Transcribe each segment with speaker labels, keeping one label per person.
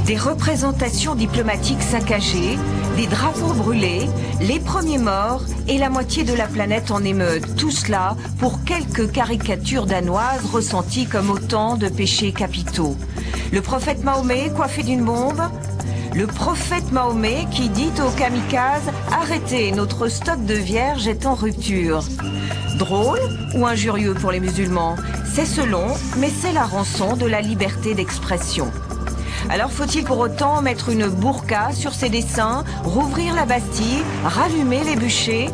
Speaker 1: Des représentations diplomatiques saccagées, des drapeaux brûlés, les premiers morts et la moitié de la planète en émeute. Tout cela pour quelques caricatures danoises ressenties comme autant de péchés capitaux. Le prophète Mahomet coiffé d'une bombe? Le prophète Mahomet qui dit aux kamikazes « Arrêtez, notre stock de vierges est en rupture ». Drôle ou injurieux pour les musulmans? C'est selon, mais c'est la rançon de la liberté d'expression. Alors faut-il pour autant mettre une burqa sur ses dessins, rouvrir la Bastille, rallumer les bûchers?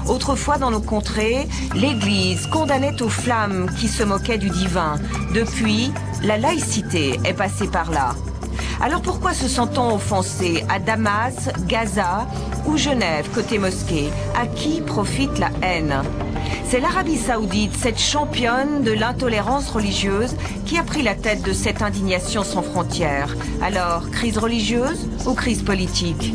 Speaker 1: Autrefois dans nos contrées, l'Église condamnait aux flammes qui se moquaient du divin. Depuis, la laïcité est passée par là. Alors pourquoi se sent-on offensé à Damas, Gaza ou Genève côté mosquée? À qui profite la haine? C'est l'Arabie Saoudite, cette championne de l'intolérance religieuse, qui a pris la tête de cette indignation sans frontières. Alors, crise religieuse ou crise politique?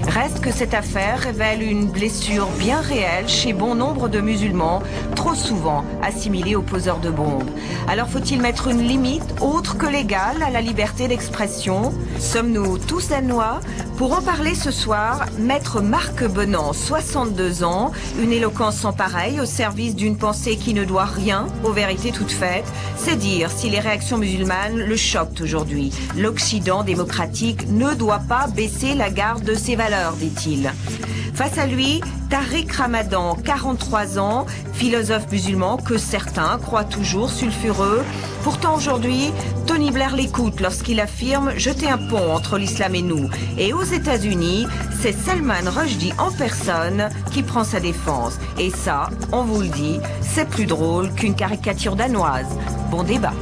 Speaker 1: Reste que cette affaire révèle une blessure bien réelle chez bon nombre de musulmans, trop souvent assimilés aux poseurs de bombes. Alors faut-il mettre une limite autre que légale à la liberté d'expression? Sommes-nous tous danois? Pour en parler ce soir, maître Marc Benant, 62 ans, une éloquence sans pareille au service d'une pensée qui ne doit rien aux vérités toutes faites. C'est dire si les réactions musulmanes le choquent aujourd'hui. L'Occident démocratique ne doit pas baisser la garde de ses valeurs, dit-il. Face à lui, Tariq Ramadan, 43 ans, philosophe musulman que certains croient toujours sulfureux. Pourtant aujourd'hui, Tony Blair l'écoute lorsqu'il affirme jeter un pont entre l'islam et nous. Et aux États-Unis, c'est Salman Rushdie en personne qui prend sa défense. Et ça, on vous le dit, c'est plus drôle qu'une caricature danoise. Bon débat.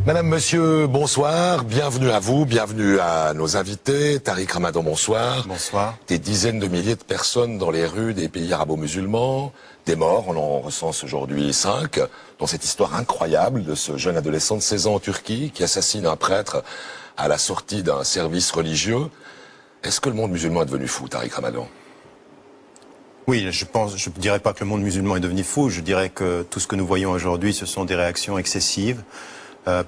Speaker 2: Madame, monsieur, bonsoir, bienvenue à vous, bienvenue à nos invités. Tariq Ramadan, bonsoir.
Speaker 3: Bonsoir.
Speaker 2: Des dizaines de milliers de personnes dans les rues des pays arabo-musulmans, des morts, on en recense aujourd'hui 5, dans cette histoire incroyable de ce jeune adolescent de 16 ans en Turquie qui assassine un prêtre à la sortie d'un service religieux. Est-ce que le monde musulman est devenu fou, Tariq Ramadan?
Speaker 3: Oui, je dirais pas que le monde musulman est devenu fou, je dirais que tout ce que nous voyons aujourd'hui, ce sont des réactions excessives.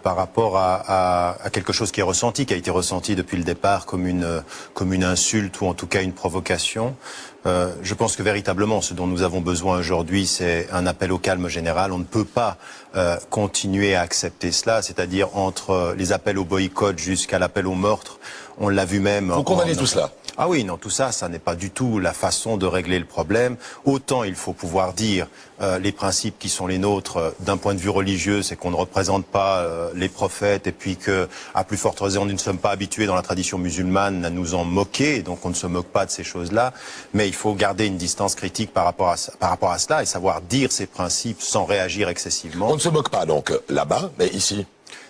Speaker 3: Par rapport à quelque chose qui est ressenti, qui a été ressenti depuis le départ comme une insulte ou en tout cas une provocation. Je pense que véritablement ce dont nous avons besoin aujourd'hui, c'est un appel au calme général. On ne peut pas continuer à accepter cela, c'est-à-dire entre les appels au boycott jusqu'à l'appel au meurtre. On l'a vu même.
Speaker 2: Vous condamnez tout cela?
Speaker 3: Ah oui, non, tout ça, ça n'est pas du tout la façon de régler le problème. Autant il faut pouvoir dire les principes qui sont les nôtres d'un point de vue religieux, c'est qu'on ne représente pas les prophètes et puis que, à plus forte raison, nous ne sommes pas habitués dans la tradition musulmane à nous en moquer, donc on ne se moque pas de ces choses-là. Mais il faut garder une distance critique par rapport à cela et savoir dire ces principes sans réagir excessivement.
Speaker 2: On ne se moque pas donc là-bas, mais ici?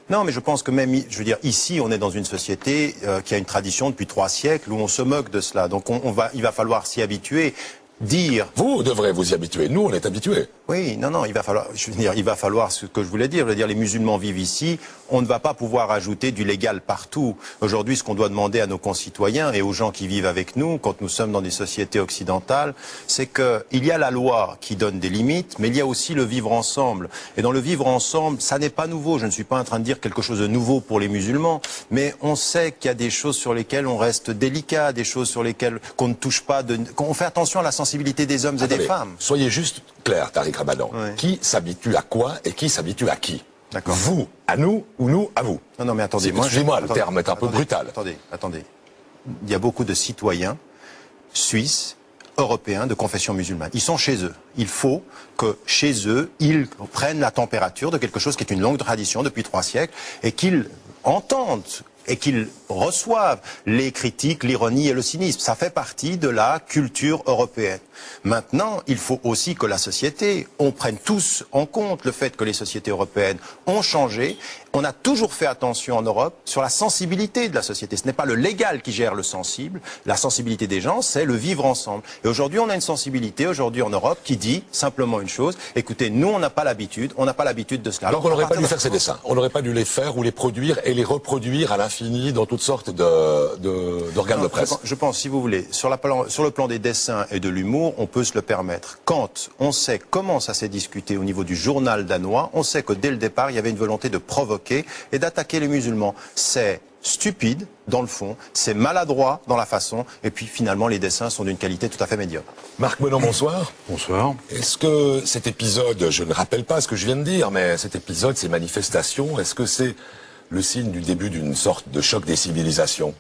Speaker 3: Non, mais je pense que même, je veux dire, ici, on est dans une société qui a une tradition depuis 3 siècles où on se moque de cela. Donc il va falloir s'y habituer. Dire.
Speaker 2: Vous devrez vous y habituer. Nous, on est habitués.
Speaker 3: Oui, non, il va falloir, je veux dire, il va falloir ce que je voulais dire. Je veux dire, les musulmans vivent ici. On ne va pas pouvoir ajouter du légal partout. Aujourd'hui, ce qu'on doit demander à nos concitoyens et aux gens qui vivent avec nous, quand nous sommes dans des sociétés occidentales, c'est qu'il y a la loi qui donne des limites, mais il y a aussi le vivre ensemble. Et dans le vivre ensemble, ça n'est pas nouveau. Je ne suis pas en train de dire quelque chose de nouveau pour les musulmans, mais on sait qu'il y a des choses sur lesquelles on reste délicat, des choses sur lesquelles qu'on ne touche pas, qu'on fait attention à la sensibilité des hommes et des femmes.
Speaker 2: Soyez juste clair, Tariq Ramadan.
Speaker 3: Oui.
Speaker 2: Qui s'habitue à quoi et qui s'habitue à qui?
Speaker 3: D'accord.
Speaker 2: Vous à nous ou nous à vous?
Speaker 3: Non, mais attendez.
Speaker 2: Excusez-moi, le terme est un peu brutal.
Speaker 3: Attendez. Il y a beaucoup de citoyens suisses, européens de confession musulmane. Ils sont chez eux. Il faut que chez eux, ils prennent la température de quelque chose qui est une longue tradition depuis 3 siècles et qu'ils entendent et qu'ils reçoivent les critiques, l'ironie et le cynisme. Ça fait partie de la culture européenne. Maintenant, il faut aussi que la société, on prenne tous en compte le fait que les sociétés européennes ont changé. On a toujours fait attention en Europe sur la sensibilité de la société. Ce n'est pas le légal qui gère le sensible. La sensibilité des gens, c'est le vivre ensemble. Et aujourd'hui, on a une sensibilité, aujourd'hui en Europe, qui dit simplement une chose. Écoutez, nous, on n'a pas l'habitude de cela.
Speaker 2: Donc on n'aurait pas dû faire ces dessins. On n'aurait pas dû les faire ou les produire et les reproduire à l'infini dans toutes sortes d'organes de presse.
Speaker 3: Je pense, si vous voulez, sur le plan des dessins et de l'humour, on peut se le permettre. Quand on sait comment ça s'est discuté au niveau du journal danois, on sait que dès le départ, il y avait une volonté de provoquer et d'attaquer les musulmans. C'est stupide dans le fond, c'est maladroit dans la façon, et puis finalement les dessins sont d'une qualité tout à fait médiocre.
Speaker 2: Marc Menon, bonsoir.
Speaker 4: Bonsoir.
Speaker 2: Est-ce que cet épisode, je ne rappelle pas ce que je viens de dire, mais cet épisode, ces manifestations, est-ce que c'est le signe du début d'une sorte de choc des civilisations?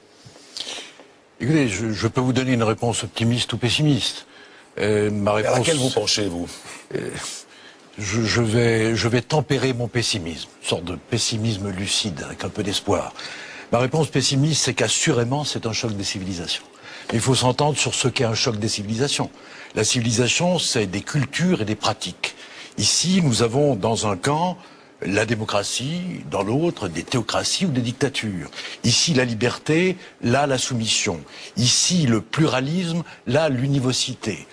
Speaker 4: Écoutez, je peux vous donner une réponse optimiste ou pessimiste. Ma réponse,
Speaker 2: à laquelle vous penchez, vous?
Speaker 4: Je vais tempérer mon pessimisme, une sorte de pessimisme lucide, avec un peu d'espoir. Ma réponse pessimiste, c'est qu'assurément, c'est un choc des civilisations. Mais il faut s'entendre sur ce qu'est un choc des civilisations. La civilisation, c'est des cultures et des pratiques. Ici, nous avons dans un camp la démocratie, dans l'autre des théocraties ou des dictatures. Ici, la liberté, là, la soumission. Ici, le pluralisme, là, l'univocité.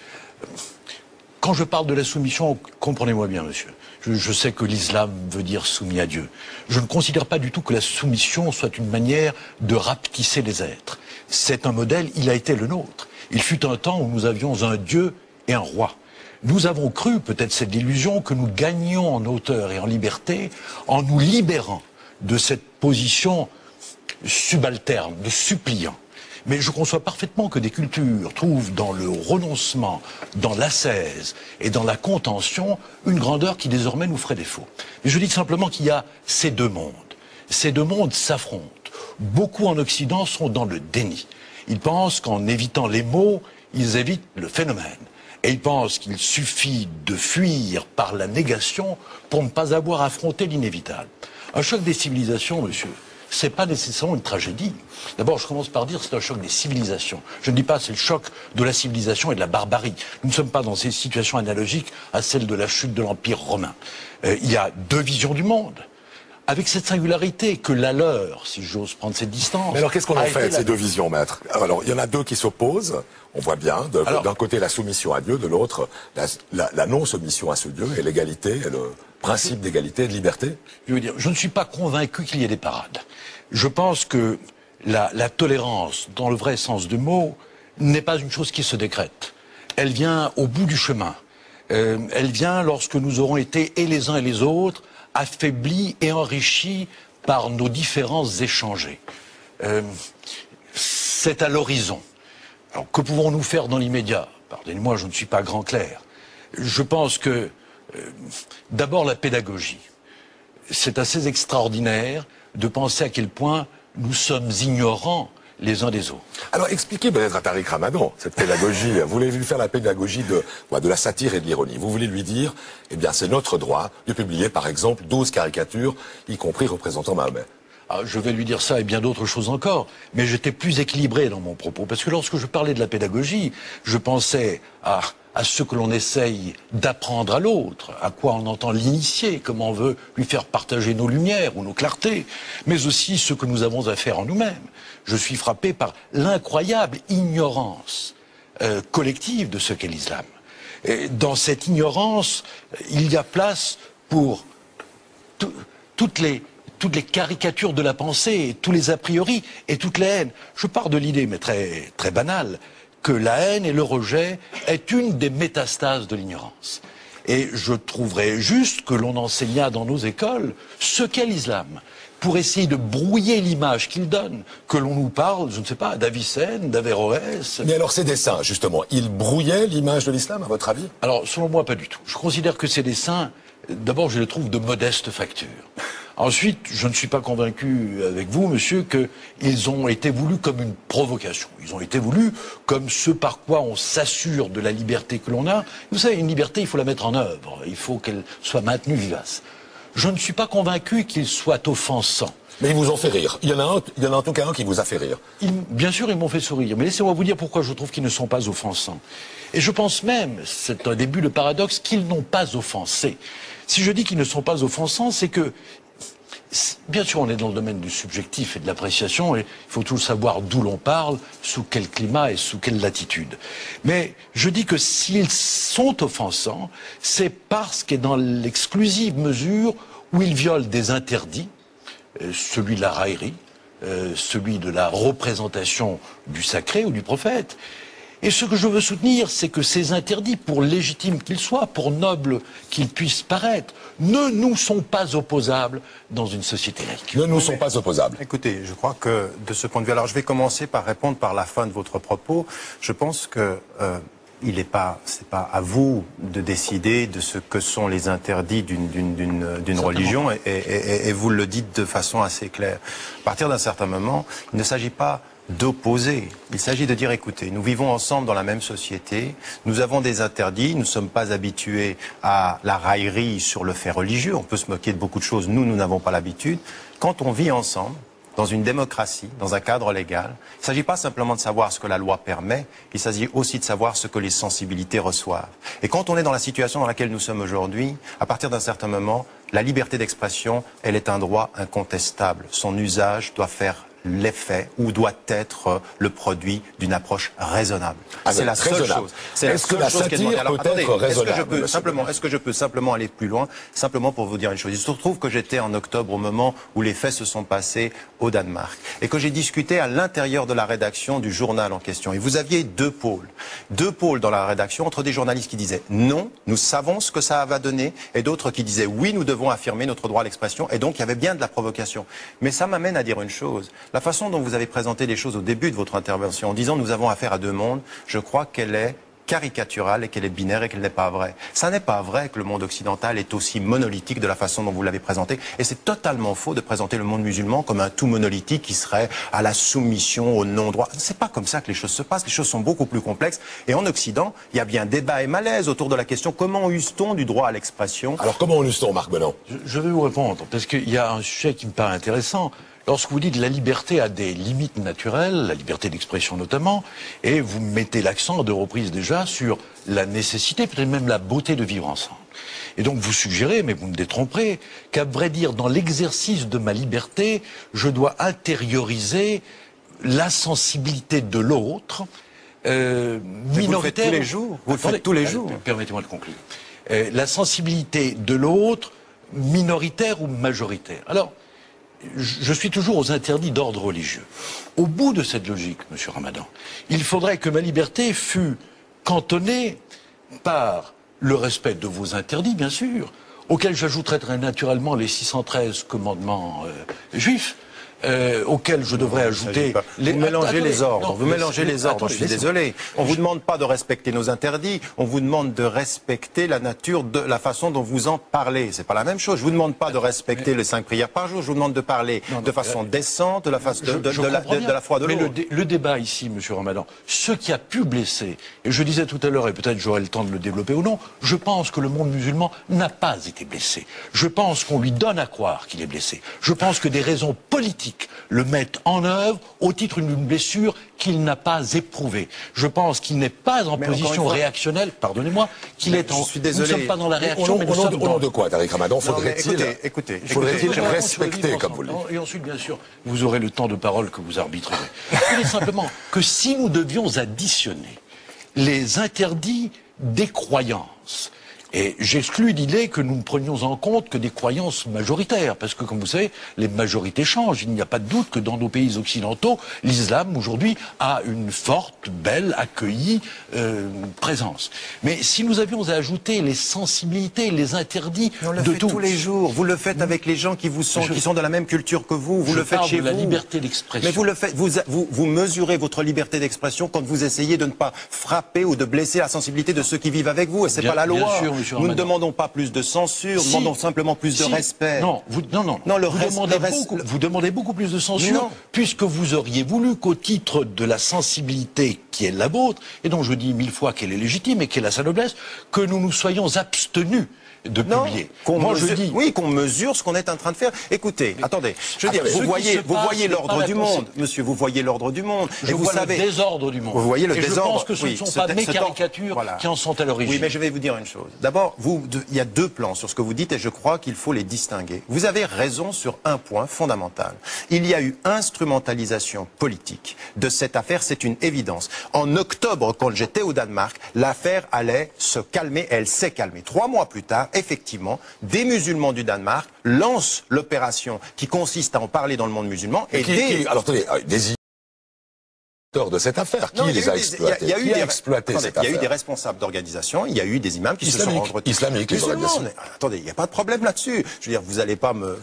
Speaker 4: Quand je parle de la soumission, comprenez-moi bien, monsieur. Je sais que l'islam veut dire soumis à Dieu. Je ne considère pas du tout que la soumission soit une manière de rapetisser les êtres. C'est un modèle, il a été le nôtre. Il fut un temps où nous avions un Dieu et un roi. Nous avons cru, peut-être c'est de l'illusion, que nous gagnions en hauteur et en liberté en nous libérant de cette position subalterne, de suppliant. Mais je conçois parfaitement que des cultures trouvent dans le renoncement, dans l'ascèse et dans la contention une grandeur qui désormais nous ferait défaut. Mais je dis simplement qu'il y a ces deux mondes. Ces deux mondes s'affrontent. Beaucoup en Occident sont dans le déni. Ils pensent qu'en évitant les mots, ils évitent le phénomène. Et ils pensent qu'il suffit de fuir par la négation pour ne pas avoir affronté l'inévitable. Un choc des civilisations, monsieur, c'est pas nécessairement une tragédie. D'abord, je commence par dire c'est un choc des civilisations. Je ne dis pas c'est le choc de la civilisation et de la barbarie. Nous ne sommes pas dans ces situations analogiques à celles de la chute de l'Empire romain. Il y a deux visions du monde, avec cette singularité que la leur, si j'ose prendre cette distance...
Speaker 2: Mais alors qu'est-ce qu'on en fait de ces deux visions, maître? Alors il y en a deux qui s'opposent, on voit bien, d'un côté la soumission à Dieu, de l'autre la non-soumission à ce Dieu, et l'égalité, et le principe d'égalité et de liberté.
Speaker 4: Je veux dire, je ne suis pas convaincu qu'il y ait des parades. Je pense que la tolérance, dans le vrai sens du mot, n'est pas une chose qui se décrète. Elle vient au bout du chemin. Elle vient lorsque nous aurons été, et les uns et les autres, affaiblis et enrichis par nos différences échangées. C'est à l'horizon. Alors, que pouvons-nous faire dans l'immédiat? Pardonnez-moi, je ne suis pas grand clerc. Je pense que, d'abord, la pédagogie. C'est assez extraordinaire de penser à quel point nous sommes ignorants les uns des autres.
Speaker 2: Alors expliquez peut-être à Tariq Ramadan cette pédagogie. Vous voulez lui faire la pédagogie de la satire et de l'ironie. Vous voulez lui dire, eh bien c'est notre droit de publier par exemple 12 caricatures, y compris représentant Mahomet.
Speaker 4: Ah, je vais lui dire ça et bien d'autres choses encore, mais j'étais plus équilibré dans mon propos, parce que lorsque je parlais de la pédagogie, je pensais à ce que l'on essaye d'apprendre à l'autre, à quoi on entend l'initier, comment on veut lui faire partager nos lumières ou nos clartés, mais aussi ce que nous avons à faire en nous-mêmes. Je suis frappé par l'incroyable ignorance collective de ce qu'est l'islam. Et dans cette ignorance, il y a place pour toutes les caricatures de la pensée, tous les a priori et toute la haine. Je pars de l'idée, mais très, très banale, que la haine et le rejet est une des métastases de l'ignorance. Et je trouverais juste que l'on enseignât dans nos écoles ce qu'est l'islam, pour essayer de brouiller l'image qu'il donne, que l'on nous parle, je ne sais pas, d'Avicenne, d'Averroès.
Speaker 2: Mais alors ces dessins, justement, ils brouillaient l'image de l'islam, à votre avis?
Speaker 4: Alors, selon moi, pas du tout. Je considère que ces dessins, d'abord, je les trouve de modeste facture. Ensuite, je ne suis pas convaincu avec vous, monsieur, qu'ils ont été voulus comme une provocation. Ils ont été voulus comme ce par quoi on s'assure de la liberté que l'on a. Vous savez, une liberté, il faut la mettre en œuvre. Il faut qu'elle soit maintenue vivace. Je ne suis pas convaincu qu'ils soient offensants.
Speaker 2: Mais ils vous ont fait rire. Il y en a en tout cas un qui vous a fait rire.
Speaker 4: Bien sûr, ils m'ont fait sourire, mais laissez-moi vous dire pourquoi je trouve qu'ils ne sont pas offensants. Et je pense même, c'est un début de paradoxe, qu'ils n'ont pas offensé. Si je dis qu'ils ne sont pas offensants, c'est que, bien sûr, on est dans le domaine du subjectif et de l'appréciation, et il faut toujours savoir d'où l'on parle, sous quel climat et sous quelle latitude. Mais je dis que s'ils sont offensants, c'est parce qu'est dans l'exclusive mesure où ils violent des interdits, celui de la raillerie, celui de la représentation du sacré ou du prophète. Et ce que je veux soutenir, c'est que ces interdits, pour légitimes qu'ils soient, pour nobles qu'ils puissent paraître, ne nous sont pas opposables dans une société laïque.
Speaker 2: Ne nous sont pas opposables.
Speaker 3: Écoutez, je crois que de ce point de vue, alors je vais commencer par répondre par la fin de votre propos. Je pense que c'est pas à vous de décider de ce que sont les interdits d'une religion, et vous le dites de façon assez claire. À partir d'un certain moment, il ne s'agit pas d'opposer. Il s'agit de dire, écoutez, nous vivons ensemble dans la même société, nous avons des interdits, nous ne sommes pas habitués à la raillerie sur le fait religieux, on peut se moquer de beaucoup de choses, nous n'avons pas l'habitude. Quand on vit ensemble, dans une démocratie, dans un cadre légal, il ne s'agit pas simplement de savoir ce que la loi permet, il s'agit aussi de savoir ce que les sensibilités reçoivent. Et quand on est dans la situation dans laquelle nous sommes aujourd'hui, à partir d'un certain moment, la liberté d'expression, elle est un droit incontestable. Son usage doit faire l'effet ou doit être le produit d'une approche raisonnable. C'est la seule chose.
Speaker 2: Est-ce que la satire peut être raisonnable?
Speaker 3: Est-ce que je peux simplement aller plus loin, simplement pour vous dire une chose. Il se trouve que j'étais en octobre au moment où les faits se sont passés au Danemark et que j'ai discuté à l'intérieur de la rédaction du journal en question. Et vous aviez deux pôles dans la rédaction entre des journalistes qui disaient non, nous savons ce que ça va donner, et d'autres qui disaient oui, nous devons affirmer notre droit à l'expression. Et donc il y avait bien de la provocation. Mais ça m'amène à dire une chose. La façon dont vous avez présenté les choses au début de votre intervention, en disant nous avons affaire à deux mondes, je crois qu'elle est caricaturale et qu'elle est binaire et qu'elle n'est pas vraie. Ça n'est pas vrai que le monde occidental est aussi monolithique de la façon dont vous l'avez présenté, et c'est totalement faux de présenter le monde musulman comme un tout monolithique qui serait à la soumission, au non-droit. C'est pas comme ça que les choses se passent, les choses sont beaucoup plus complexes, et en Occident, il y a bien débat et malaise autour de la question comment use-t-on du droit à l'expression.
Speaker 2: Alors comment use-t-on, Marc Benon?
Speaker 4: Je vais vous répondre, parce qu'il y a un sujet qui me paraît intéressant. Lorsque vous dites la liberté a des limites naturelles, la liberté d'expression notamment, et vous mettez l'accent à deux reprises déjà sur la nécessité, peut-être même la beauté de vivre ensemble. Et donc vous suggérez, mais vous me détromperez, qu'à vrai dire, dans l'exercice de ma liberté, je dois intérioriser la sensibilité de l'autre, minoritaire.
Speaker 3: Vous le faites tous les jours. Vous le faites tous les jours.
Speaker 4: Permettez-moi de conclure. La sensibilité de l'autre, minoritaire ou majoritaire. Alors, je suis toujours aux interdits d'ordre religieux. Au bout de cette logique, Monsieur Ramadan, il faudrait que ma liberté fût cantonnée par le respect de vos interdits, bien sûr, auxquels j'ajouterais très naturellement les 613 commandements juifs, auxquels je devrais ajouter...
Speaker 3: Vous mélangez les ordres, vous mélangez les ordres, je suis désolé. On ne vous demande pas de respecter nos interdits, on vous demande de respecter la nature de la façon dont vous en parlez. C'est pas la même chose. Je vous demande pas de respecter les 5 prières par jour, je vous demande de parler de façon décente, de la foi de l'autre.
Speaker 4: Mais le débat ici, Monsieur Ramadan, ce qui a pu blesser, et je disais tout à l'heure, et peut-être j'aurai le temps de le développer ou non, je pense que le monde musulman n'a pas été blessé. Je pense qu'on lui donne à croire qu'il est blessé. Je pense que des raisons politiques le mettent en œuvre au titre d'une blessure qu'il n'a pas éprouvée. Je pense qu'il n'est pas en position réactionnelle, pardonnez-moi, qu'il est en...
Speaker 3: Je suis désolé.
Speaker 4: Nous ne sommes pas dans la réaction, mais nous sommes dans...
Speaker 2: Au nom de quoi, Tariq Ramadan, faudrait-il respecter, comme vous le dites?
Speaker 4: Et ensuite, bien sûr, vous aurez le temps de parole que vous arbitrerez. Je dis simplement que si nous devions additionner les interdits des croyances, et j'exclus l'idée que nous ne prenions en compte que des croyances majoritaires, parce que, comme vous savez, les majorités changent. Il n'y a pas de doute que dans nos pays occidentaux, l'islam, aujourd'hui, a une forte, belle, accueillie présence. Mais si nous avions à ajouter les sensibilités, les interdits
Speaker 3: on le fait tous les jours. Vous le faites avec les gens qui sont de la même culture que vous. Vous le faites chez vous.
Speaker 4: Je parle de la liberté d'expression.
Speaker 3: Mais vous le faites. Vous mesurez votre liberté d'expression quand vous essayez de ne pas frapper ou de blesser la sensibilité de ceux qui vivent avec vous. Et c'est pas la loi.
Speaker 4: Sûr, nous
Speaker 3: ne demandons pas plus de censure, nous demandons simplement plus de respect.
Speaker 4: Non, vous demandez beaucoup plus de censure, puisque vous auriez voulu qu'au titre de la sensibilité qui est la vôtre, et dont je dis 1000 fois qu'elle est légitime et qu'elle a sa noblesse, que nous nous soyons abstenus de publier.
Speaker 3: Je dis... Oui, qu'on mesure ce qu'on est en train de faire. Écoutez, attendez, je veux dire, vous voyez l'ordre du monde, monsieur, vous voyez l'ordre du monde.
Speaker 4: Je vois le désordre du monde.
Speaker 3: Vous voyez le désordre.
Speaker 4: Je pense que ce ne sont pas mes caricatures qui en sont à l'origine.
Speaker 3: Oui, mais je vais vous dire une chose. D'abord, il y a deux plans sur ce que vous dites et je crois qu'il faut les distinguer. Vous avez raison sur un point fondamental. Il y a eu instrumentalisation politique de cette affaire, c'est une évidence. En octobre, quand j'étais au Danemark, l'affaire allait se calmer, elle s'est calmée. 3 mois plus tard, effectivement, des musulmans du Danemark lancent l'opération qui consiste à en parler dans le monde musulman.
Speaker 2: Alors, attendez, des de cette affaire, qui les a exploités? Il y a
Speaker 3: eu des responsables d'organisation, il y a eu des imams qui se sont entretenus.
Speaker 2: Islamiques, les organisations.
Speaker 3: Attendez, il n'y a pas de problème là-dessus. Je veux dire, vous n'allez pas me...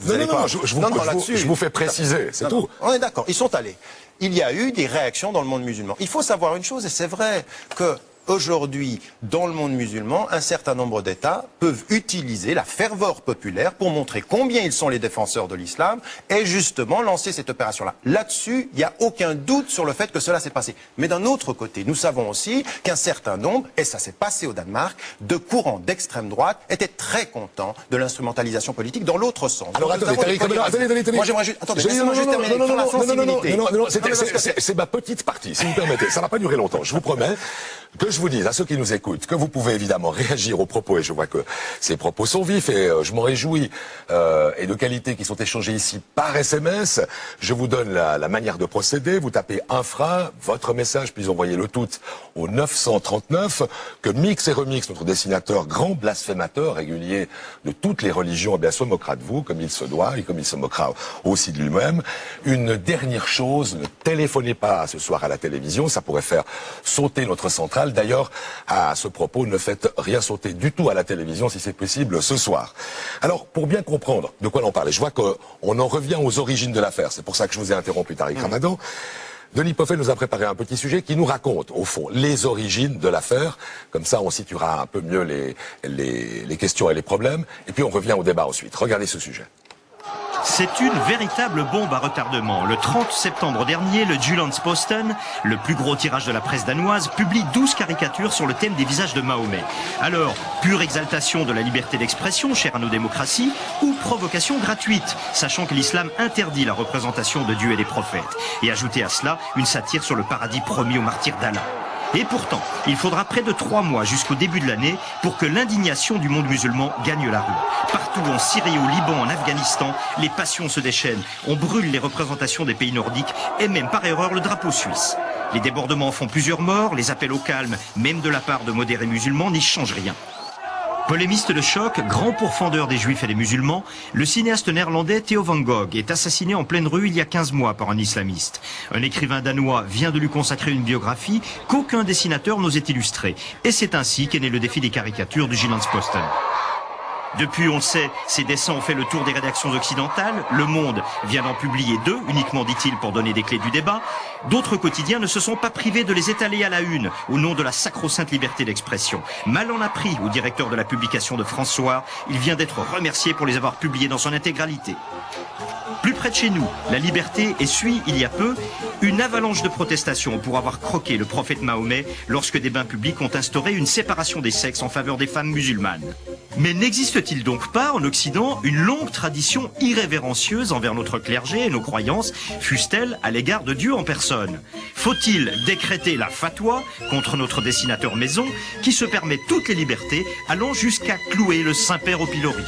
Speaker 2: Je vous fais préciser, c'est tout.
Speaker 3: On est d'accord, ils sont allés. Il y a eu des réactions dans le monde musulman. Il faut savoir une chose, et c'est vrai que aujourd'hui, dans le monde musulman, un certain nombre d'États peuvent utiliser la ferveur populaire pour montrer combien ils sont les défenseurs de l'islam et justement lancer cette opération-là. Là-dessus, il n'y a aucun doute sur le fait que cela s'est passé. Mais d'un autre côté, nous savons aussi qu'un certain nombre, et ça s'est passé au Danemark, de courants d'extrême droite étaient très contents de l'instrumentalisation politique dans l'autre sens.
Speaker 2: Alors attendez,
Speaker 3: moi j'aimerais juste... Attendez, laissez-moi juste terminer sur la sensibilité.
Speaker 2: Non, c'est ma petite partie, si vous permettez. Ça ne va pas durer longtemps, je vous promets. Que je vous dise à ceux qui nous écoutent que vous pouvez évidemment réagir aux propos, et je vois que ces propos sont vifs et je m'en réjouis, et de qualité, qui sont échangés ici par SMS. Je vous donne la manière de procéder. Vous tapez infra, votre message, puis envoyez le tout au 939, que Mix et Remix, notre dessinateur, grand blasphémateur régulier de toutes les religions, eh bien, se moquera de vous, comme il se doit, et comme il se moquera aussi de lui-même. Une dernière chose, ne téléphonez pas ce soir à la télévision, ça pourrait faire sauter notre centrale. D'ailleurs, à ce propos, ne faites rien sauter du tout à la télévision, si c'est possible, ce soir. Alors, pour bien comprendre de quoi l'on parle, et je vois qu'on en revient aux origines de l'affaire, c'est pour ça que je vous ai interrompu, Tariq Ramadan. Denis Poffet nous a préparé un petit sujet qui nous raconte, au fond, les origines de l'affaire. Comme ça, on situera un peu mieux les questions et les problèmes. Et puis, on revient au débat ensuite. Regardez ce sujet.
Speaker 5: C'est une véritable bombe à retardement. Le 30 septembre dernier, le Jyllands-Posten, le plus gros tirage de la presse danoise, publie 12 caricatures sur le thème des visages de Mahomet. Alors, pure exaltation de la liberté d'expression, chère à nos démocraties, ou provocation gratuite, sachant que l'islam interdit la représentation de Dieu et des prophètes. Et ajouter à cela une satire sur le paradis promis aux martyrs d'Allah. Et pourtant, il faudra près de 3 mois jusqu'au début de l'année pour que l'indignation du monde musulman gagne la rue. Partout en Syrie, au Liban, en Afghanistan, les passions se déchaînent. On brûle les représentations des pays nordiques et même par erreur le drapeau suisse. Les débordements font plusieurs morts, les appels au calme, même de la part de modérés musulmans, n'y changent rien. Polémiste de choc, grand pourfendeur des juifs et des musulmans, le cinéaste néerlandais Theo van Gogh est assassiné en pleine rue il y a 15 mois par un islamiste. Un écrivain danois vient de lui consacrer une biographie qu'aucun dessinateur n'osait illustrer. Et c'est ainsi qu'est né le défi des caricatures du Jyllands-Posten. Depuis, on le sait, ces dessins ont fait le tour des rédactions occidentales. Le Monde vient d'en publier 2, uniquement, dit-il, pour donner des clés du débat. D'autres quotidiens ne se sont pas privés de les étaler à la une, au nom de la sacro-sainte liberté d'expression. Mal en a pris au directeur de la publication de France Soir. Il vient d'être remercié pour les avoir publiés dans son intégralité. Plus près de chez nous, la Liberté essuie, il y a peu, une avalanche de protestations pour avoir croqué le prophète Mahomet lorsque des bains publics ont instauré une séparation des sexes en faveur des femmes musulmanes. Mais n'existe-t-il donc pas en Occident une longue tradition irrévérencieuse envers notre clergé et nos croyances, fussent-elles à l'égard de Dieu en personne? Faut-il décréter la fatwa contre notre dessinateur maison qui se permet toutes les libertés, allant jusqu'à clouer le Saint-Père au pilori?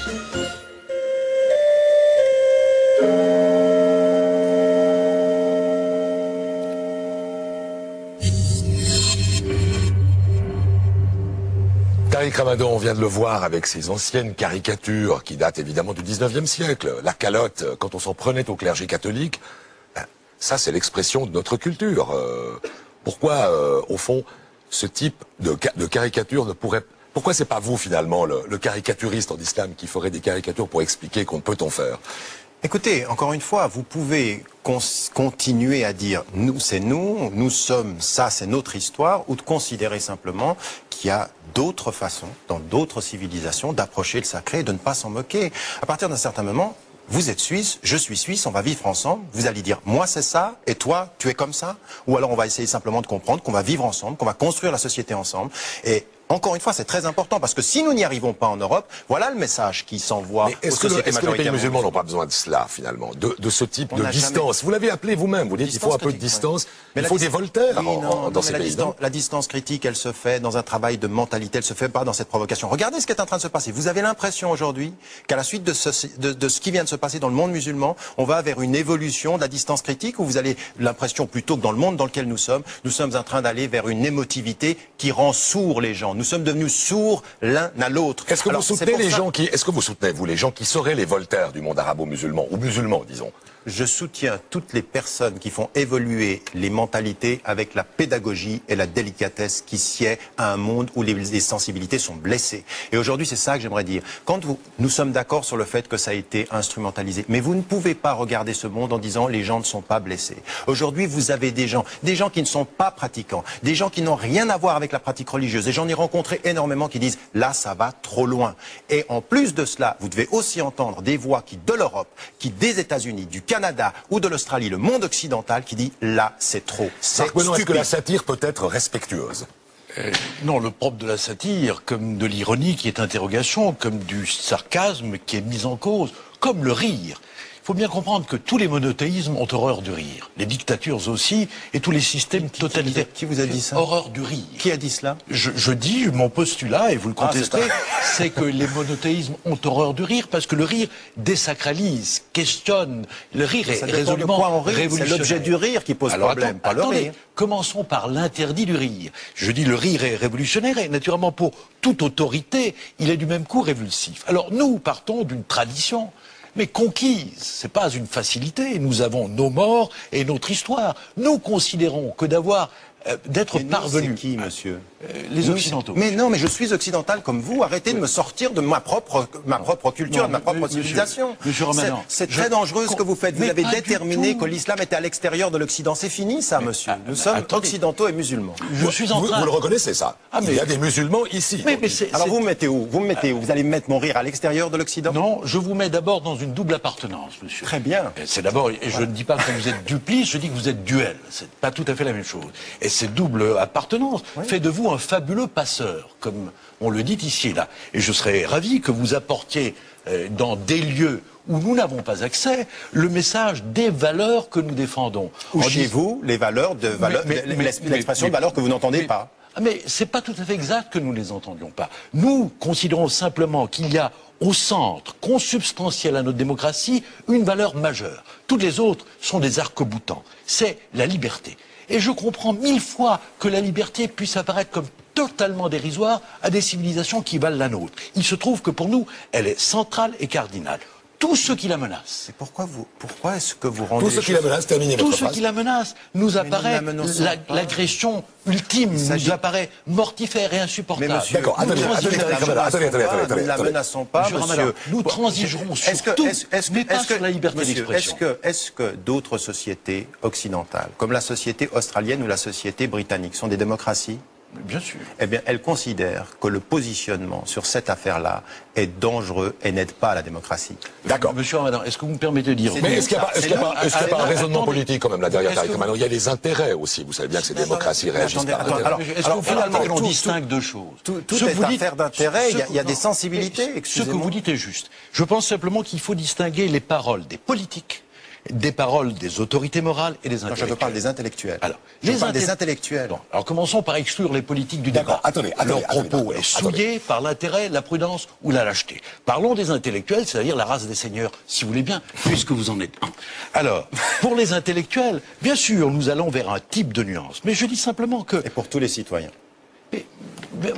Speaker 2: Tariq Ramadan, on vient de le voir avec ces anciennes caricatures qui datent évidemment du 19e siècle. La calotte, quand on s'en prenait au clergé catholique, ben, ça c'est l'expression de notre culture. Pourquoi, au fond, ce type de caricature ne pourrait... Pourquoi c'est pas vous finalement, le caricaturiste en islam, qui ferait des caricatures pour expliquer qu'on peut-on faire?
Speaker 3: Écoutez, encore une fois, vous pouvez continuer à dire « nous, c'est nous, nous sommes, ça, c'est notre histoire » ou de considérer simplement qu'il y a d'autres façons, dans d'autres civilisations, d'approcher le sacré et de ne pas s'en moquer. À partir d'un certain moment, vous êtes suisse, je suis suisse, on va vivre ensemble. Vous allez dire, moi c'est ça, et toi, tu es comme ça. Ou alors on va essayer simplement de comprendre qu'on va vivre ensemble, qu'on va construire la société ensemble. Et Encore une fois, c'est très important parce que si nous n'y arrivons pas en Europe, voilà le message qui s'envoie aux sociétés
Speaker 2: est-ce que les pays
Speaker 3: majoritairement
Speaker 2: musulmans n'ont pas besoin de cela, finalement, de ce type
Speaker 3: On
Speaker 2: de
Speaker 3: n'a
Speaker 2: distance? Vous l'avez appelé vous-même, vous dites qu'il faut un peu de distance.
Speaker 3: Mais
Speaker 2: il faut des Voltaire dans ces
Speaker 3: la
Speaker 2: pays.
Speaker 3: la distance critique, elle se fait dans un travail de mentalité, elle se fait pas dans cette provocation. Regardez ce qui est en train de se passer. Vous avez l'impression aujourd'hui qu'à la suite de ce qui vient de se passer dans le monde musulman, on va vers une évolution de la distance critique, ou vous avez l'impression plutôt que dans le monde dans lequel nous sommes en train d'aller vers une émotivité qui rend sourds les gens. Nous sommes devenus sourds l'un à l'autre.
Speaker 2: Est-ce que vous soutenez est-ce que vous soutenez, vous, les gens qui seraient les Voltaire du monde arabo-musulman, ou musulman, disons?
Speaker 3: Je soutiens toutes les personnes qui font évoluer les mentalités avec la pédagogie et la délicatesse qui sied à un monde où les sensibilités sont blessées. Et aujourd'hui, c'est ça que j'aimerais dire. Nous sommes d'accord sur le fait que ça a été instrumentalisé, mais vous ne pouvez pas regarder ce monde en disant les gens ne sont pas blessés. Aujourd'hui, vous avez des gens qui ne sont pas pratiquants, des gens qui n'ont rien à voir avec la pratique religieuse. Et j'en ai rencontré énormément qui disent là, ça va trop loin. Et en plus de cela, vous devez aussi entendre des voix qui de l'Europe, qui des États-Unis, du Canada ou de l'Australie, le monde occidental, qui dit là c'est trop, c'est stupide.
Speaker 2: Est-ce que la satire peut être respectueuse?
Speaker 4: Non, le propre de la satire, comme de l'ironie qui est interrogation, comme du sarcasme qui est mis en cause, comme le rire. Il faut bien comprendre que tous les monothéismes ont horreur du rire. Les dictatures aussi, et tous les systèmes totalitaires.
Speaker 3: Qui vous a dit ça?
Speaker 4: Horreur du rire.
Speaker 3: Qui a dit cela?
Speaker 4: Je dis, mon postulat, et vous le contestez, c'est que les monothéismes ont horreur du rire, parce que le rire désacralise, questionne. Le rire est résolument révolutionnaire.
Speaker 3: C'est l'objet du rire qui pose problème, pas le rire.
Speaker 4: Commençons par l'interdit du rire. Je dis le rire est révolutionnaire, et naturellement pour toute autorité, il est du même coup révulsif. Alors nous partons d'une tradition, mais conquise, c'est pas une facilité. Nous avons nos morts et notre histoire. Nous considérons que d'être parvenu.
Speaker 3: C'est qui, monsieur?
Speaker 4: Les Occidentaux.
Speaker 3: Mais non, mais je suis occidental comme vous. Arrêtez de me sortir de ma propre culture, de ma propre civilisation.
Speaker 4: Monsieur Ramadan,
Speaker 3: c'est très dangereux ce que vous faites. Vous avez déterminé que l'islam était à l'extérieur de l'Occident. C'est fini, ça, monsieur. Nous sommes occidentaux et musulmans.
Speaker 4: Je suis en train.
Speaker 2: Vous le reconnaissez, ça? Il y a des musulmans ici.
Speaker 3: Alors vous me mettez où? Vous me mettez où? Vous allez me mettre mon rire à l'extérieur de l'Occident?
Speaker 4: Non, je vous mets d'abord dans une double appartenance, monsieur.
Speaker 3: Très bien.
Speaker 4: C'est d'abord, et je ne dis pas que vous êtes duplice, je dis que vous êtes duel. C'est pas tout à fait la même chose. Et cette double appartenance fait de vous un fabuleux passeur, comme on le dit ici et là. Et je serais ravi que vous apportiez dans des lieux où nous n'avons pas accès, le message des valeurs que nous défendons.
Speaker 3: Ou chez vous, les valeurs l'expression de valeurs que vous n'entendez pas.
Speaker 4: Mais c'est pas tout à fait exact que nous ne les entendions pas. Nous considérons simplement qu'il y a au centre, consubstantiel à notre démocratie, une valeur majeure. Toutes les autres sont des arcs-boutants. C'est la liberté. Et je comprends 1000 fois que la liberté puisse apparaître comme totalement dérisoire à des civilisations qui valent la nôtre. Il se trouve que pour nous, elle est centrale et cardinale. Tout ce qui la menace.
Speaker 3: Et pourquoi est-ce que vous rendez
Speaker 2: tout ce qui la menace, terminez votre
Speaker 4: phrase. Tout ce qui la menace nous apparaît l'agression ultime, nous apparaît mortifère et insupportable.
Speaker 2: D'accord, attendez,
Speaker 3: nous ne la menaçons pas, monsieur.
Speaker 4: Nous transigerons sur tout, mais pas sur la liberté d'expression.
Speaker 3: Est-ce que d'autres sociétés occidentales, comme la société australienne ou la société britannique, sont des démocraties?
Speaker 4: Bien sûr.
Speaker 3: Eh bien, elle considère que le positionnement sur cette affaire-là est dangereux et n'aide pas à la démocratie.
Speaker 2: D'accord.
Speaker 4: Monsieur Ramadan, est-ce que vous me permettez de dire...
Speaker 2: Mais est-ce qu'il n'y a pas un raisonnement politique quand même là derrière Tariq Ramadan? Il y a des intérêts aussi. Vous savez bien que ces démocraties réagissent par intérêt.
Speaker 4: Est-ce que finalement on distingue deux choses?
Speaker 3: Tout est affaire d'intérêt, il y a des sensibilités.
Speaker 4: Ce que vous dites est juste. Je pense simplement qu'il faut distinguer les paroles des politiques, des paroles des autorités morales et des intellectuels.
Speaker 3: Je parle des intellectuels.
Speaker 4: Alors,
Speaker 3: des intellectuels.
Speaker 4: Bon, alors commençons par exclure les politiques du débat. Leur propos est souillé par l'intérêt, la prudence ou la lâcheté. Parlons des intellectuels, c'est-à-dire la race des seigneurs, si vous voulez bien, puisque vous en êtes un. Alors, pour les intellectuels, bien sûr, nous allons vers un type de nuance. Mais je dis simplement que...
Speaker 3: Et pour tous les citoyens.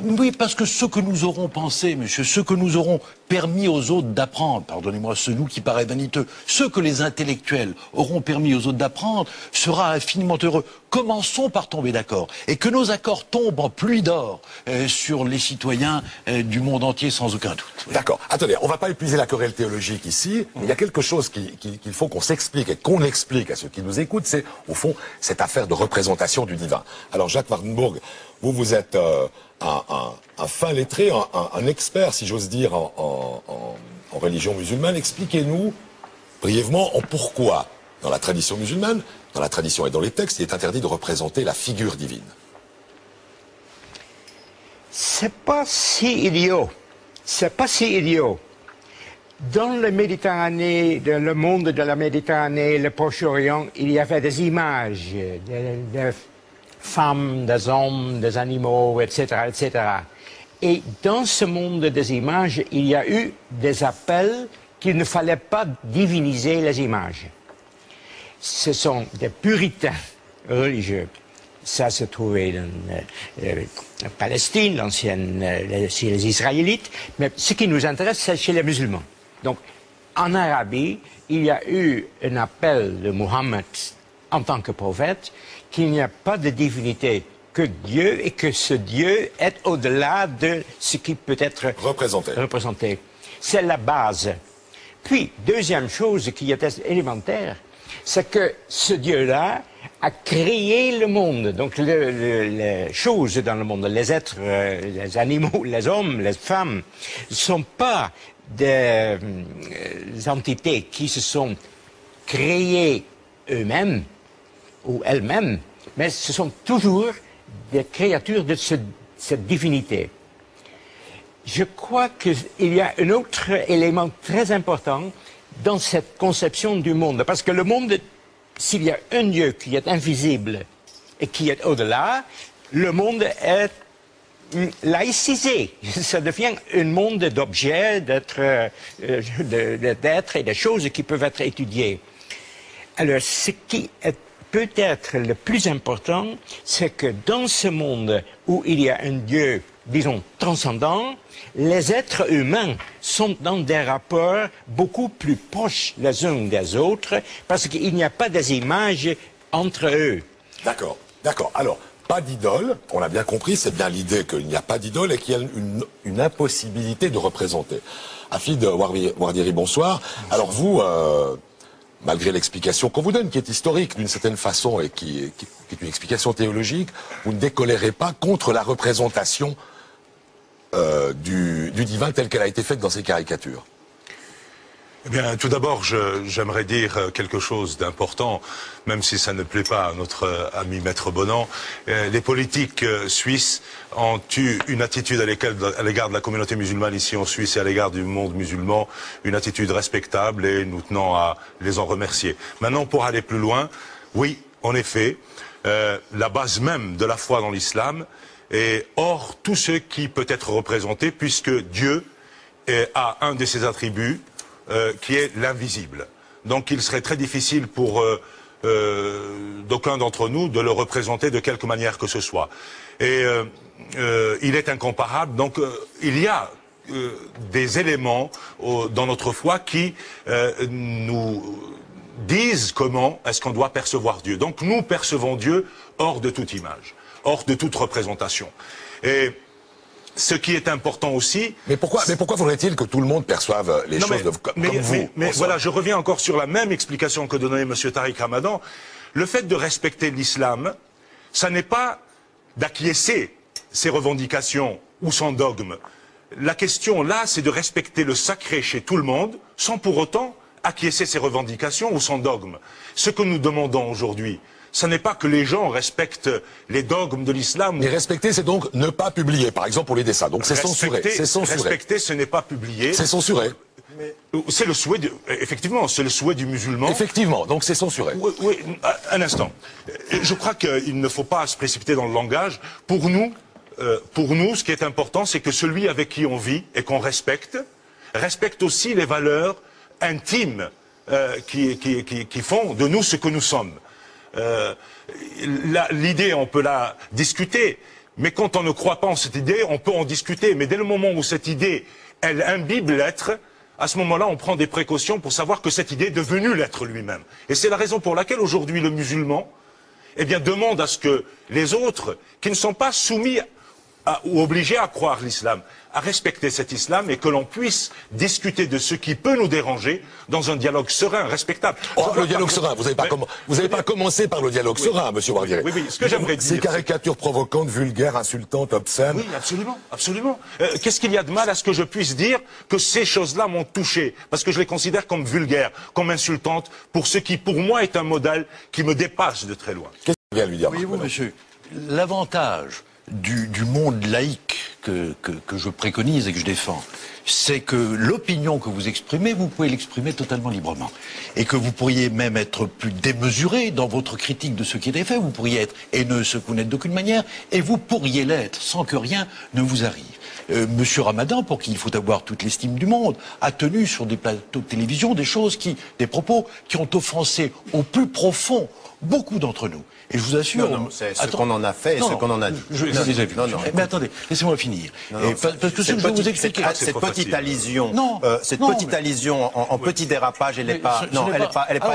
Speaker 4: Oui, parce que ce que nous aurons pensé, monsieur, ce que nous aurons permis aux autres d'apprendre, pardonnez-moi ce nous qui paraît vaniteux, ce que les intellectuels auront permis aux autres d'apprendre sera infiniment heureux. Commençons par tomber d'accord. Et que nos accords tombent en pluie d'or sur les citoyens du monde entier sans aucun doute. Oui.
Speaker 2: D'accord. Attendez, on ne va pas épuiser la querelle théologique ici, mais il y a quelque chose qu'il faut qu'on s'explique et qu'on explique à ceux qui nous écoutent, c'est au fond cette affaire de représentation du divin. Alors Jacques Wartenburg, vous êtes un fin lettré, un expert, si j'ose dire, en religion musulmane. Expliquez-nous brièvement en pourquoi, dans la tradition musulmane, dans la tradition et dans les textes, il est interdit de représenter la figure divine.
Speaker 6: C'est pas si idiot. C'est pas si idiot. Dans la Méditerranée, dans le monde de la Méditerranée, le Proche-Orient, il y avait des images de femmes, des hommes, des animaux, etc., etc. Et dans ce monde des images, il y a eu des appels qu'il ne fallait pas diviniser les images. Ce sont des puritains religieux. Ça se trouvait en Palestine, l'ancienne, chez les Israélites, mais ce qui nous intéresse, c'est chez les musulmans. Donc, en Arabie, il y a eu un appel de Mohammed en tant que prophète qu'il n'y a pas de divinité que Dieu et que ce Dieu est au-delà de ce qui peut être représenté. C'est la base. Puis, deuxième chose qui est élémentaire, c'est que ce Dieu-là a créé le monde. Donc, les choses dans le monde, les êtres, les animaux, les hommes, les femmes, ne sont pas des entités qui se sont créées eux-mêmes ou elles-mêmes, mais ce sont toujours des créatures de cette divinité. Je crois qu'il y a un autre élément très important dans cette conception du monde, parce que le monde, s'il y a un Dieu qui est invisible et qui est au-delà, le monde est laïcisé. Ça devient un monde d'objets, d'êtres et de choses qui peuvent être étudiées. Alors, ce qui est peut-être le plus important, c'est que dans ce monde où il y a un Dieu, disons, transcendant, les êtres humains sont dans des rapports beaucoup plus proches les uns des autres, parce qu'il n'y a pas des images entre eux.
Speaker 2: D'accord, d'accord. Alors, pas d'idole, on l'a bien compris, c'est bien l'idée qu'il n'y a pas d'idole et qu'il y a une impossibilité de représenter. Hafid Ouardiri, bonsoir. Alors vous, malgré l'explication qu'on vous donne, qui est historique d'une certaine façon et qui est une explication théologique, vous ne décolérez pas contre la représentation du divin telle qu'elle a été faite dans ces caricatures.
Speaker 7: Eh bien, tout d'abord, j'aimerais dire quelque chose d'important, même si ça ne plaît pas à notre ami Maître Bonan. Les politiques suisses ont eu une attitude à l'égard de la communauté musulmane ici en Suisse et à l'égard du monde musulman, une attitude respectable et nous tenons à les en remercier. Maintenant, pour aller plus loin, oui, en effet, la base même de la foi dans l'islam est hors tout ce qui peut être représenté, puisque Dieu a un de ses attributs, qui est l'invisible. Donc il serait très difficile pour d'aucuns d'entre nous de le représenter de quelque manière que ce soit. Et il est incomparable. Donc il y a des éléments dans notre foi qui nous disent comment est-ce qu'on doit percevoir Dieu. Donc nous percevons Dieu hors de toute image, hors de toute représentation. Et ce qui est important aussi...
Speaker 2: Mais pourquoi faudrait-il que tout le monde perçoive les choses comme vous?
Speaker 7: Mais voilà, je reviens encore sur la même explication que donnait M. Tariq Ramadan. Le fait de respecter l'islam, ça n'est pas d'acquiescer ses revendications ou son dogme. La question là, c'est de respecter le sacré chez tout le monde, sans pour autant acquiescer ses revendications ou son dogme. Ce que nous demandons aujourd'hui, ce n'est pas que les gens respectent les dogmes de l'islam.
Speaker 2: Mais respecter, c'est donc ne pas publier, par exemple pour les dessins. Donc c'est censuré.
Speaker 7: Respecter, ce n'est pas publier.
Speaker 2: C'est censuré.
Speaker 7: C'est le souhait, effectivement, c'est le souhait du musulman.
Speaker 2: Effectivement, donc c'est censuré.
Speaker 7: Oui, un instant. Je crois qu'il ne faut pas se précipiter dans le langage. Pour nous, ce qui est important, c'est que celui avec qui on vit et qu'on respecte aussi les valeurs intimes qui font de nous ce que nous sommes. L'idée, on peut la discuter, mais quand on ne croit pas en cette idée, on peut en discuter. Mais dès le moment où cette idée, elle imbibe l'être, à ce moment-là, on prend des précautions pour savoir que cette idée est devenue l'être lui-même. Et c'est la raison pour laquelle aujourd'hui le musulman, eh bien, demande à ce que les autres, qui ne sont pas soumis ou obligés à croire l'islam, à respecter cet islam et que l'on puisse discuter de ce qui peut nous déranger dans un dialogue serein, respectable.
Speaker 2: Oh, le dialogue serein, vous n'avez pas commencé par le dialogue serein, monsieur Ouardiri.
Speaker 7: Oui, ce que j'aimerais dire...
Speaker 2: Ces caricatures provocantes, vulgaires, insultantes, obscènes...
Speaker 7: Oui, absolument, absolument. Qu'est-ce qu'il y a de mal à ce que je puisse dire que ces choses-là m'ont touché? Parce que je les considère comme vulgaires, comme insultantes, pour ce qui, pour moi, est un modèle qui me dépasse de très loin.
Speaker 2: Qu'est-ce que vient lui dire?
Speaker 4: Voyez-vous, monsieur, l'avantage du monde laïque que je préconise et que je défends, c'est que l'opinion que vous exprimez, vous pouvez l'exprimer totalement librement. Et que vous pourriez même être plus démesuré dans votre critique de ce qui était fait, vous pourriez être haineux, ce que vous n'êtes d'aucune manière, et vous pourriez l'être sans que rien ne vous arrive. Monsieur Ramadan, pour qui il faut avoir toute l'estime du monde, a tenu sur des plateaux de télévision des propos qui ont offensé au plus profond beaucoup d'entre nous. Et je vous assure...
Speaker 3: Non, c'est ce qu'on en a fait et ce qu'on en a dit.
Speaker 4: Je les ai vus. Mais attendez, laissez-moi finir. Parce que ce que je vais vous expliquer...
Speaker 3: Cette petite allusion en petit dérapage, elle n'est pas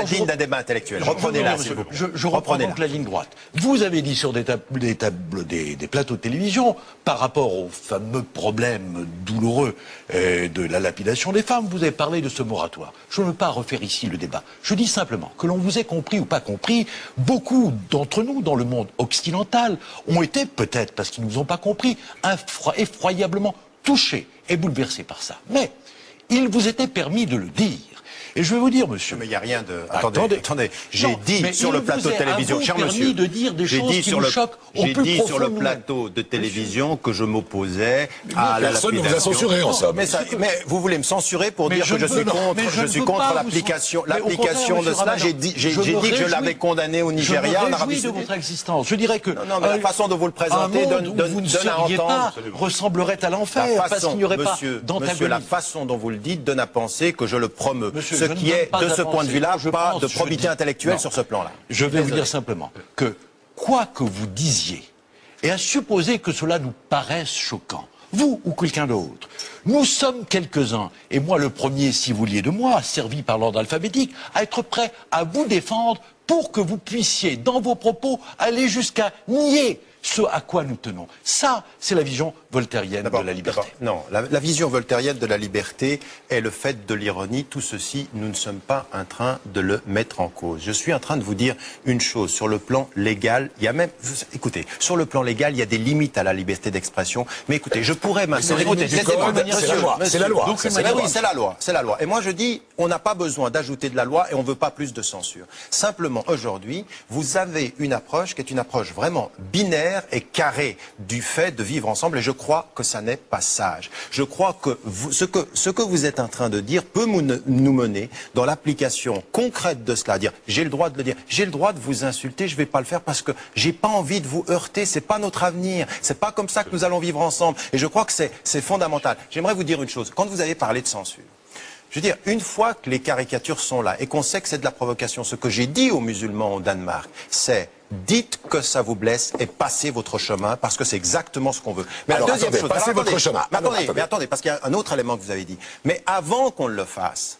Speaker 3: digne d'un débat intellectuel. Reprenez-la, s'il vous plaît.
Speaker 4: Je reprends donc la ligne droite. Vous avez dit sur des plateaux de télévision, par rapport au fameux problème douloureux de la lapidation des femmes, vous avez parlé de ce moratoire. Je ne veux pas refaire ici le débat. Je dis simplement que l'on vous ait compris ou pas compris, beaucoup d'entre nous dans le monde occidental ont été, peut-être parce qu'ils ne nous ont pas compris, effroyablement touchés et bouleversés par ça. Mais il vous était permis de le dire. Et je vais vous dire, monsieur...
Speaker 3: Mais il n'y a rien de... Attendez. J'ai dit sur le plateau de télévision, cher monsieur...
Speaker 4: de dire des choses qui nous choquent au plus profond.
Speaker 3: J'ai dit sur le plateau de télévision que je m'opposais à la lapidation.
Speaker 2: Personne ne vous a censuré, en somme.
Speaker 3: Mais vous voulez me censurer pour dire que je suis contre l'application de cela. J'ai dit que je l'avais condamné au Nigeria, en Arabie
Speaker 4: Saoudite. Je me réjouis de votre existence. Je dirais que...
Speaker 3: Non, mais la façon dont vous le présentez donne à entendre...
Speaker 4: ressemblerait à l'enfer, parce qu'il n'y aurait pas d'antagonisme.
Speaker 3: Monsieur, la façon dont vous le dites donne à penser que je le promeus. Ce qui est, de ce point de vue-là, pas de probité intellectuelle sur ce plan-là.
Speaker 4: Je vais vous dire simplement que, quoi que vous disiez, et à supposer que cela nous paraisse choquant, vous ou quelqu'un d'autre, nous sommes quelques-uns, et moi le premier, si vous vouliez de moi, servi par l'ordre alphabétique, à être prêt à vous défendre pour que vous puissiez, dans vos propos, aller jusqu'à nier ce à quoi nous tenons. Ça, c'est la vision voltairienne de la liberté.
Speaker 3: Non, la vision voltairienne de la liberté est le fait de l'ironie. Tout ceci, nous ne sommes pas en train de le mettre en cause. Je suis en train de vous dire une chose. Sur le plan légal, il y a même... Écoutez, sur le plan légal, il y a des limites à la liberté d'expression. Mais écoutez, je pourrais maintenant...
Speaker 2: C'est la loi.
Speaker 3: Oui, c'est la loi. Et moi, je dis, on n'a pas besoin d'ajouter de la loi et on ne veut pas plus de censure. Simplement, aujourd'hui, vous avez une approche qui est une approche vraiment binaire et carré du fait de vivre ensemble, et je crois que ça n'est pas sage. Je crois que ce que vous êtes en train de dire peut nous mener dans l'application concrète de cela. Dire, j'ai le droit de le dire, j'ai le droit de vous insulter, je ne vais pas le faire parce que j'ai pas envie de vous heurter, c'est pas notre avenir, c'est pas comme ça que nous allons vivre ensemble. Et je crois que c'est fondamental. J'aimerais vous dire une chose, quand vous avez parlé de censure, je veux dire, une fois que les caricatures sont là et qu'on sait que c'est de la provocation, ce que j'ai dit aux musulmans au Danemark, c'est dites que ça vous blesse et passez votre chemin parce que c'est exactement ce qu'on veut. Mais
Speaker 2: alors, passez votre chemin.
Speaker 3: Mais attendez, parce qu'il y a un autre élément que vous avez dit. Mais avant qu'on le fasse,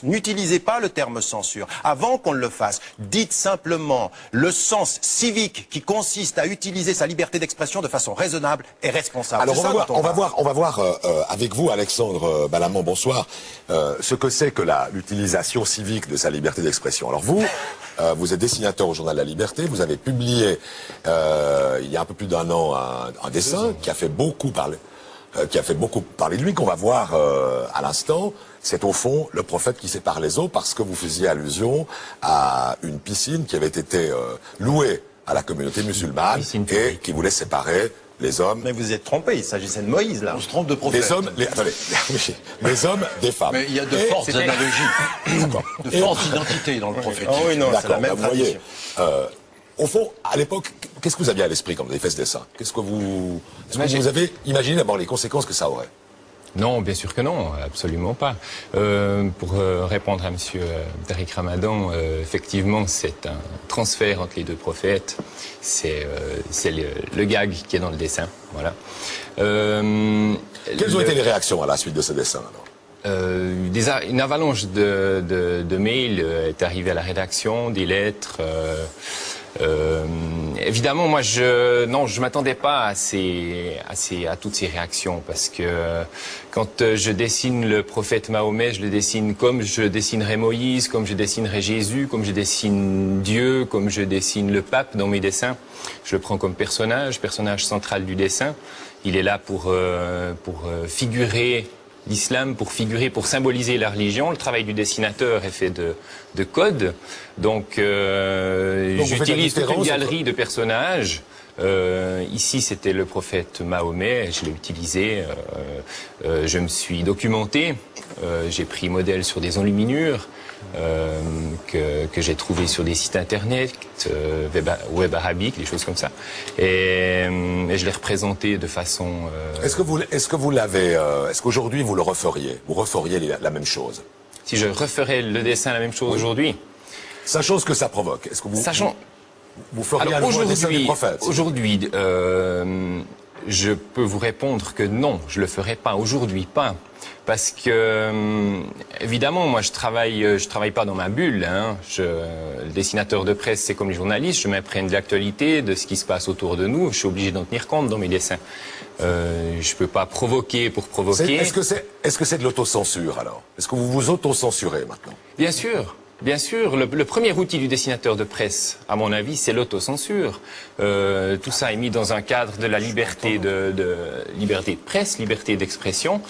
Speaker 3: n'utilisez pas le terme censure. Avant qu'on le fasse, dites simplement le sens civique qui consiste à utiliser sa liberté d'expression de façon raisonnable et responsable.
Speaker 2: Alors on va voir avec vous, Alexandre Balamand, bonsoir, ce que c'est que l'utilisation civique de sa liberté d'expression. Alors vous êtes dessinateur au Journal de la Liberté, vous avez publié il y a un peu plus d'un an un dessin qui a fait beaucoup parler. De lui, qu'on va voir à l'instant. C'est au fond le prophète qui sépare les eaux, parce que vous faisiez allusion à une piscine qui avait été louée à la communauté musulmane et qui voulait séparer les hommes.
Speaker 3: Mais vous êtes trompé, il s'agissait de Moïse là.
Speaker 4: On se trompe de prophète.
Speaker 2: Les hommes des femmes.
Speaker 4: Mais il y a de fortes analogies, de fortes identités dans le prophète.
Speaker 3: Oh oui, non, c'est la même tradition.
Speaker 2: Au fond, à l'époque, qu'est-ce que vous aviez à l'esprit quand vous avez fait ce dessin? Est-ce que vous avez imaginé d'abord les conséquences que ça aurait?
Speaker 8: Non, bien sûr que non, absolument pas. Pour répondre à Monsieur Tariq Ramadan, effectivement, c'est un transfert entre les deux prophètes. C'est le gag qui est dans le dessin. Voilà.
Speaker 2: Quelles ont été les réactions à la suite de ce dessin alors?
Speaker 8: Une avalanche de mails est arrivée à la rédaction, des lettres. Évidemment, moi, je m'attendais pas à toutes ces réactions, parce que quand je dessine le prophète Mahomet, je le dessine comme je dessinerais Moïse, comme je dessinerais Jésus, comme je dessine Dieu, comme je dessine le pape dans mes dessins. Je le prends comme personnage central du dessin. Il est là pour figurer l'islam, pour symboliser la religion. Le travail du dessinateur est fait de code. Donc j'utilise toute une galerie de personnages Ici, c'était le prophète Mahomet, je l'ai utilisé, je me suis documenté, j'ai pris modèle sur des enluminures que j'ai trouvé sur des sites internet, web arabique, des choses comme ça. Et je l'ai représenté de façon...
Speaker 2: Est-ce qu'aujourd'hui vous le referiez? Vous referiez la même chose?
Speaker 8: Si je referais le dessin la même chose aujourd'hui?
Speaker 2: Sachant ce que ça provoque, est-ce que vous... Vous feriez
Speaker 8: Alors,
Speaker 2: un dessin du prophète?
Speaker 8: Aujourd'hui, je peux vous répondre que non, je le ferai pas. Aujourd'hui, pas. Parce que, évidemment, moi, je travaille pas dans ma bulle. Hein. Le dessinateur de presse, c'est comme les journalistes. Je m'imprègne de l'actualité, de ce qui se passe autour de nous. Je suis obligé d'en tenir compte dans mes dessins. Je peux pas provoquer pour provoquer.
Speaker 2: Est-ce que c'est de l'autocensure, alors? Est-ce que vous vous autocensurez maintenant?
Speaker 8: Bien sûr. Bien sûr, le premier outil du dessinateur de presse, à mon avis, c'est l'autocensure. Tout ça est mis dans un cadre de la liberté liberté de presse, liberté d'expression.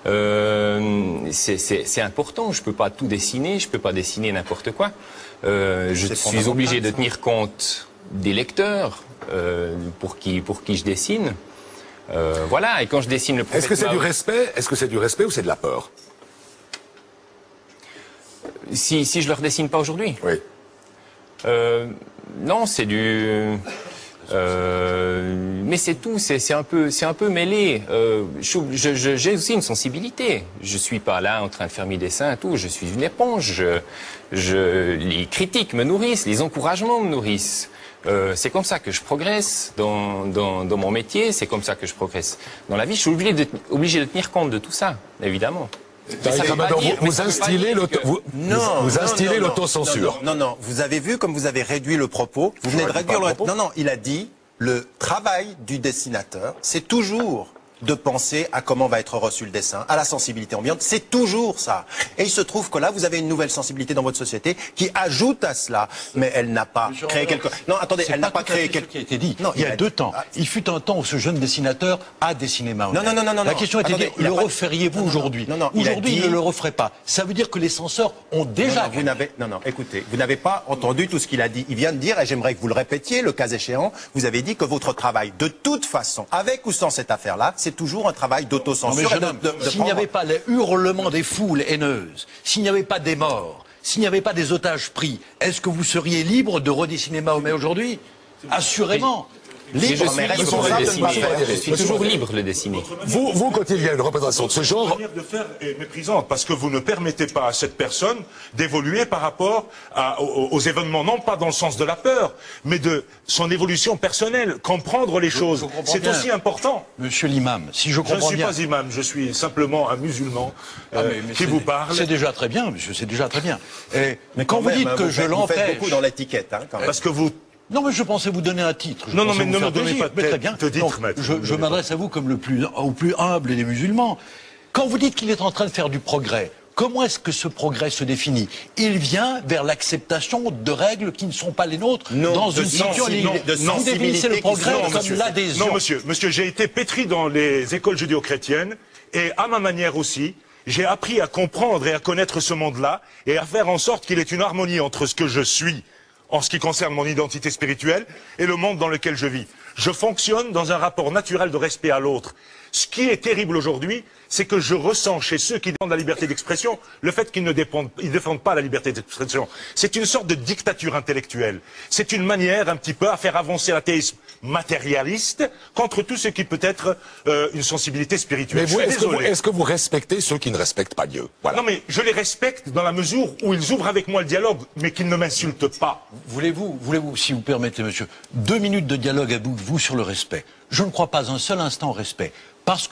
Speaker 8: C'est important. Je peux pas tout dessiner, je peux pas dessiner n'importe quoi. Je suis obligé de tenir compte des lecteurs pour qui je dessine. Voilà. Et quand je dessine le prophète,
Speaker 2: est-ce que c'est du respect? Est-ce que c'est du respect ou c'est de la peur?
Speaker 8: Si je leur dessine pas aujourd'hui?
Speaker 2: Oui.
Speaker 8: Non, c'est du... mais c'est tout, c'est un peu mêlé. J'ai aussi une sensibilité. Je suis pas là en train de faire mes dessins et tout. Je suis une éponge. Les critiques me nourrissent, les encouragements me nourrissent. C'est comme ça que je progresse dans mon métier. C'est comme ça que je progresse dans la vie. Je suis obligé de tenir compte de tout ça, évidemment.
Speaker 2: Vous instillez l'autocensure.
Speaker 3: Non, vous avez vu comme vous avez réduit le propos. Vous venez de réduire le propos. Non, il a dit le travail du dessinateur, c'est toujours de penser à comment va être reçu le dessin, à la sensibilité ambiante, c'est toujours ça. Et il se trouve que là, vous avez une nouvelle sensibilité dans votre société qui ajoute à cela, mais elle n'a pas créé quelque... Non, attendez, elle n'a pas créé quelque...
Speaker 4: qui a été dit. Non, il y a 2 temps. Il fut un temps où ce jeune dessinateur a dessiné Mahomet.
Speaker 3: Non.
Speaker 4: La question était dit, le referiez-vous aujourd'hui? Aujourd'hui, il ne le referait pas. Ça veut dire que les censeurs ont déjà...
Speaker 3: Écoutez, vous n'avez pas entendu tout ce qu'il a dit. Il vient de dire, et j'aimerais que vous le répétiez, le cas échéant, vous avez dit que votre travail, de toute façon, avec ou sans cette affaire-là, c'est toujours un travail d'autocensure.
Speaker 4: S'il n'y avait pas les hurlements des foules haineuses, s'il n'y avait pas des morts, s'il n'y avait pas des otages pris, est-ce que vous seriez libre de redessiner Mahomet aujourd'hui? Assurément.
Speaker 8: Libre, je suis toujours libre de le dessiner.
Speaker 2: Vous, quand il y a une représentation de ce genre...
Speaker 7: Votre manière de faire est méprisante, parce que vous ne permettez pas à cette personne d'évoluer par rapport aux événements, non pas dans le sens de la peur, mais de son évolution personnelle, comprendre les choses. C'est aussi important.
Speaker 4: Monsieur l'imam, si je comprends bien...
Speaker 7: Je ne suis pas imam, je suis simplement un musulman qui vous parle.
Speaker 4: C'est déjà très bien, monsieur, c'est déjà très bien. Mais quand vous dites que je l'empêche...
Speaker 3: Vous faites beaucoup dans l'étiquette, hein, quand même.
Speaker 7: Parce que vous...
Speaker 4: Non, mais je pensais vous donner un titre.
Speaker 7: Non, mais ne me donnez pas
Speaker 4: très bien.
Speaker 7: de titre, maître.
Speaker 4: Je m'adresse à vous comme au plus humble des musulmans. Quand vous dites qu'il est en train de faire du progrès, comment est-ce que ce progrès se définit? Il vient vers l'acceptation de règles qui ne sont pas les nôtres dans une situation... Vous définissez le progrès comme l'adhésion.
Speaker 7: Non, monsieur, j'ai été pétri dans les écoles judéo-chrétiennes et à ma manière aussi, j'ai appris à comprendre et à connaître ce monde-là et à faire en sorte qu'il ait une harmonie entre ce que je suis en ce qui concerne mon identité spirituelle et le monde dans lequel je vis. Je fonctionne dans un rapport naturel de respect à l'autre. Ce qui est terrible aujourd'hui, c'est que je ressens chez ceux qui défendent la liberté d'expression le fait qu'ils ne défendent pas la liberté d'expression. C'est une sorte de dictature intellectuelle. C'est une manière un petit peu à faire avancer l'athéisme matérialiste contre tout ce qui peut être une sensibilité spirituelle.
Speaker 2: Mais est-ce que vous respectez ceux qui ne respectent pas Dieu? Voilà.
Speaker 7: Non, mais je les respecte dans la mesure où ils ouvrent avec moi le dialogue, mais qu'ils ne m'insultent pas.
Speaker 4: Voulez-vous, si vous permettez, monsieur, 2 minutes de dialogue avec vous sur le respect? Je ne crois pas un seul instant au respect.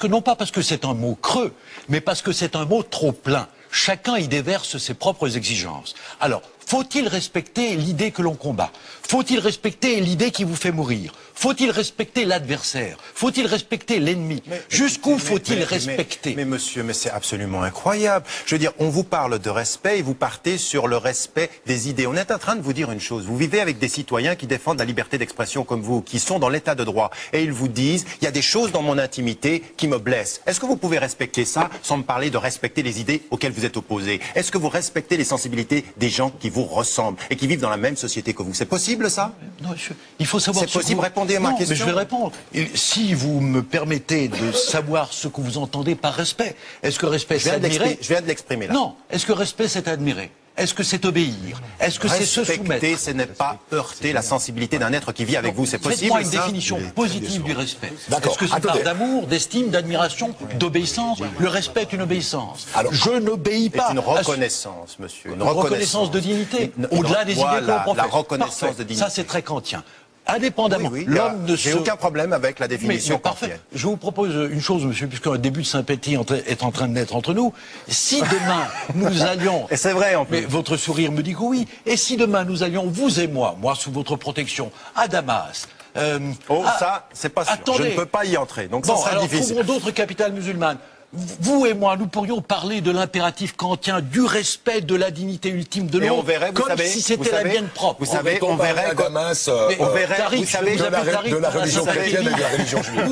Speaker 4: Non pas parce que c'est un mot creux, mais parce que c'est un mot trop plein. Chacun y déverse ses propres exigences. Alors, faut-il respecter l'idée que l'on combat? Faut-il respecter l'idée qui vous fait mourir? Faut-il respecter l'adversaire? Faut-il respecter l'ennemi? Jusqu'où faut-il respecter?
Speaker 3: Mais monsieur, c'est absolument incroyable. Je veux dire, on vous parle de respect et vous partez sur le respect des idées. On est en train de vous dire une chose. Vous vivez avec des citoyens qui défendent la liberté d'expression comme vous, qui sont dans l'état de droit. Et ils vous disent, il y a des choses dans mon intimité qui me blessent. Est-ce que vous pouvez respecter ça sans me parler de respecter les idées auxquelles vous êtes opposé? Est-ce que vous respectez les sensibilités des gens qui vous vous ressemblent et qui vivent dans la même société que vous. C'est possible, ça?
Speaker 4: Non, il faut savoir.
Speaker 3: C'est possible, répondez à ma question.
Speaker 4: Mais je vais répondre. Si vous me permettez de savoir ce que vous entendez par respect, est-ce que respect c'est admirer?
Speaker 3: Je viens de l'exprimer là.
Speaker 4: Non. Est-ce que respect c'est admirer? Est-ce que c'est obéir? Est-ce que c'est se soumettre?
Speaker 3: Respecter, ce n'est pas heurter la sensibilité d'un être qui vit avec vous. C'est possible,
Speaker 4: faites-moi une définition positive du respect. Est-ce que c'est part d'amour, d'estime, d'admiration, d'obéissance? Le respect est une obéissance. Alors, je n'obéis pas.
Speaker 3: C'est une reconnaissance, monsieur.
Speaker 4: Une reconnaissance de dignité. Au-delà des idées que l'on professe.
Speaker 3: La reconnaissance de dignité.
Speaker 4: Ça, c'est très kantien. Indépendamment,
Speaker 3: l'homme ne J'ai aucun problème avec la définition kantienne.
Speaker 4: Je vous propose une chose, monsieur, puisqu'un début de sympathie est en train de naître entre nous. Si demain, nous allions...
Speaker 3: Et c'est vrai, en plus.
Speaker 4: Mais votre sourire me dit que oui. Et si demain, nous allions, vous et moi sous votre protection, à Damas...
Speaker 3: ça, c'est pas sûr.
Speaker 4: Attendez.
Speaker 3: Je ne peux pas y entrer, donc
Speaker 4: bon,
Speaker 3: ça sera difficile.
Speaker 4: Trouvons d'autres capitales musulmanes. Vous et moi, nous pourrions parler de l'impératif kantien, du respect de la dignité ultime de l'autre, comme si c'était la mienne propre.
Speaker 3: Vous savez, on verrait
Speaker 2: Damas,
Speaker 3: on verrait, vous savez,
Speaker 2: de la religion chrétienne et de la religion juive.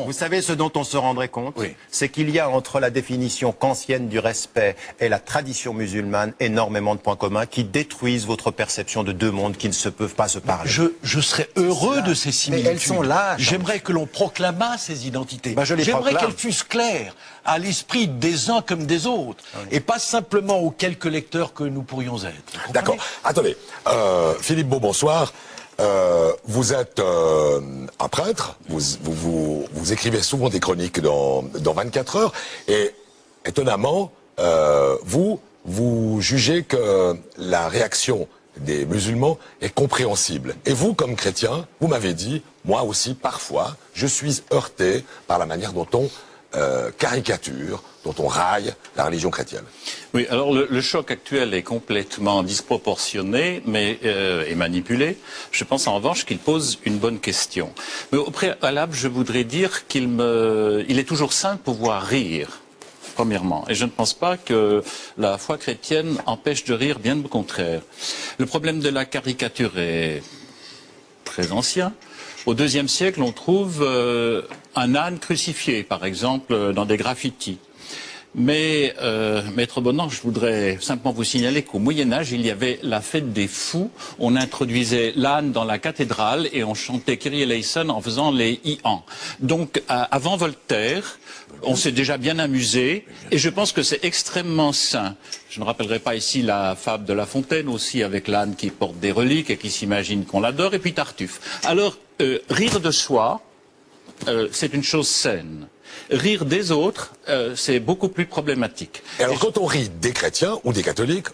Speaker 3: Vous savez ce dont on se rendrait compte, c'est qu'il y a entre la définition kantienne du respect et la tradition musulmane énormément de points communs qui détruisent votre perception de deux mondes qui ne se peuvent pas se parler.
Speaker 4: Je serais heureux de ces similitudes.
Speaker 3: Mais elles sont là.
Speaker 4: J'aimerais que l'on proclamât ces identités.
Speaker 3: J'aimerais
Speaker 4: qu'elles fussent claires à l'esprit des uns comme des autres, et pas simplement aux quelques lecteurs que nous pourrions être.
Speaker 2: D'accord. Attendez, Philippe Beau, bonsoir. Vous êtes un prêtre, vous écrivez souvent des chroniques dans 24 heures, et étonnamment, vous jugez que la réaction des musulmans est compréhensible. Et vous, comme chrétien, vous m'avez dit, moi aussi, parfois, je suis heurté par la manière dont on caricature, dont on raille la religion chrétienne.
Speaker 9: Oui, alors le choc actuel est complètement disproportionné et manipulé. Je pense en revanche qu'il pose une bonne question. Mais au préalable, je voudrais dire qu'il est toujours sain de pouvoir rire. Premièrement. Et je ne pense pas que la foi chrétienne empêche de rire, bien au contraire. Le problème de la caricature est très ancien. Au IIe siècle, on trouve un âne crucifié, par exemple, dans des graffitis. Mais, Maître Bonan, je voudrais simplement vous signaler qu'au Moyen-Âge, il y avait la fête des fous. On introduisait l'âne dans la cathédrale et on chantait Kyrie eleison en faisant les ians. Donc, avant Voltaire, on s'est déjà bien amusé et je pense que c'est extrêmement sain. Je ne rappellerai pas ici la fable de La Fontaine aussi avec l'âne qui porte des reliques et qui s'imagine qu'on l'adore, et puis Tartuffe. Alors, rire de soi, c'est une chose saine. Rire des autres, c'est beaucoup plus problématique.
Speaker 2: Et alors, quand on rit des chrétiens ou des catholiques,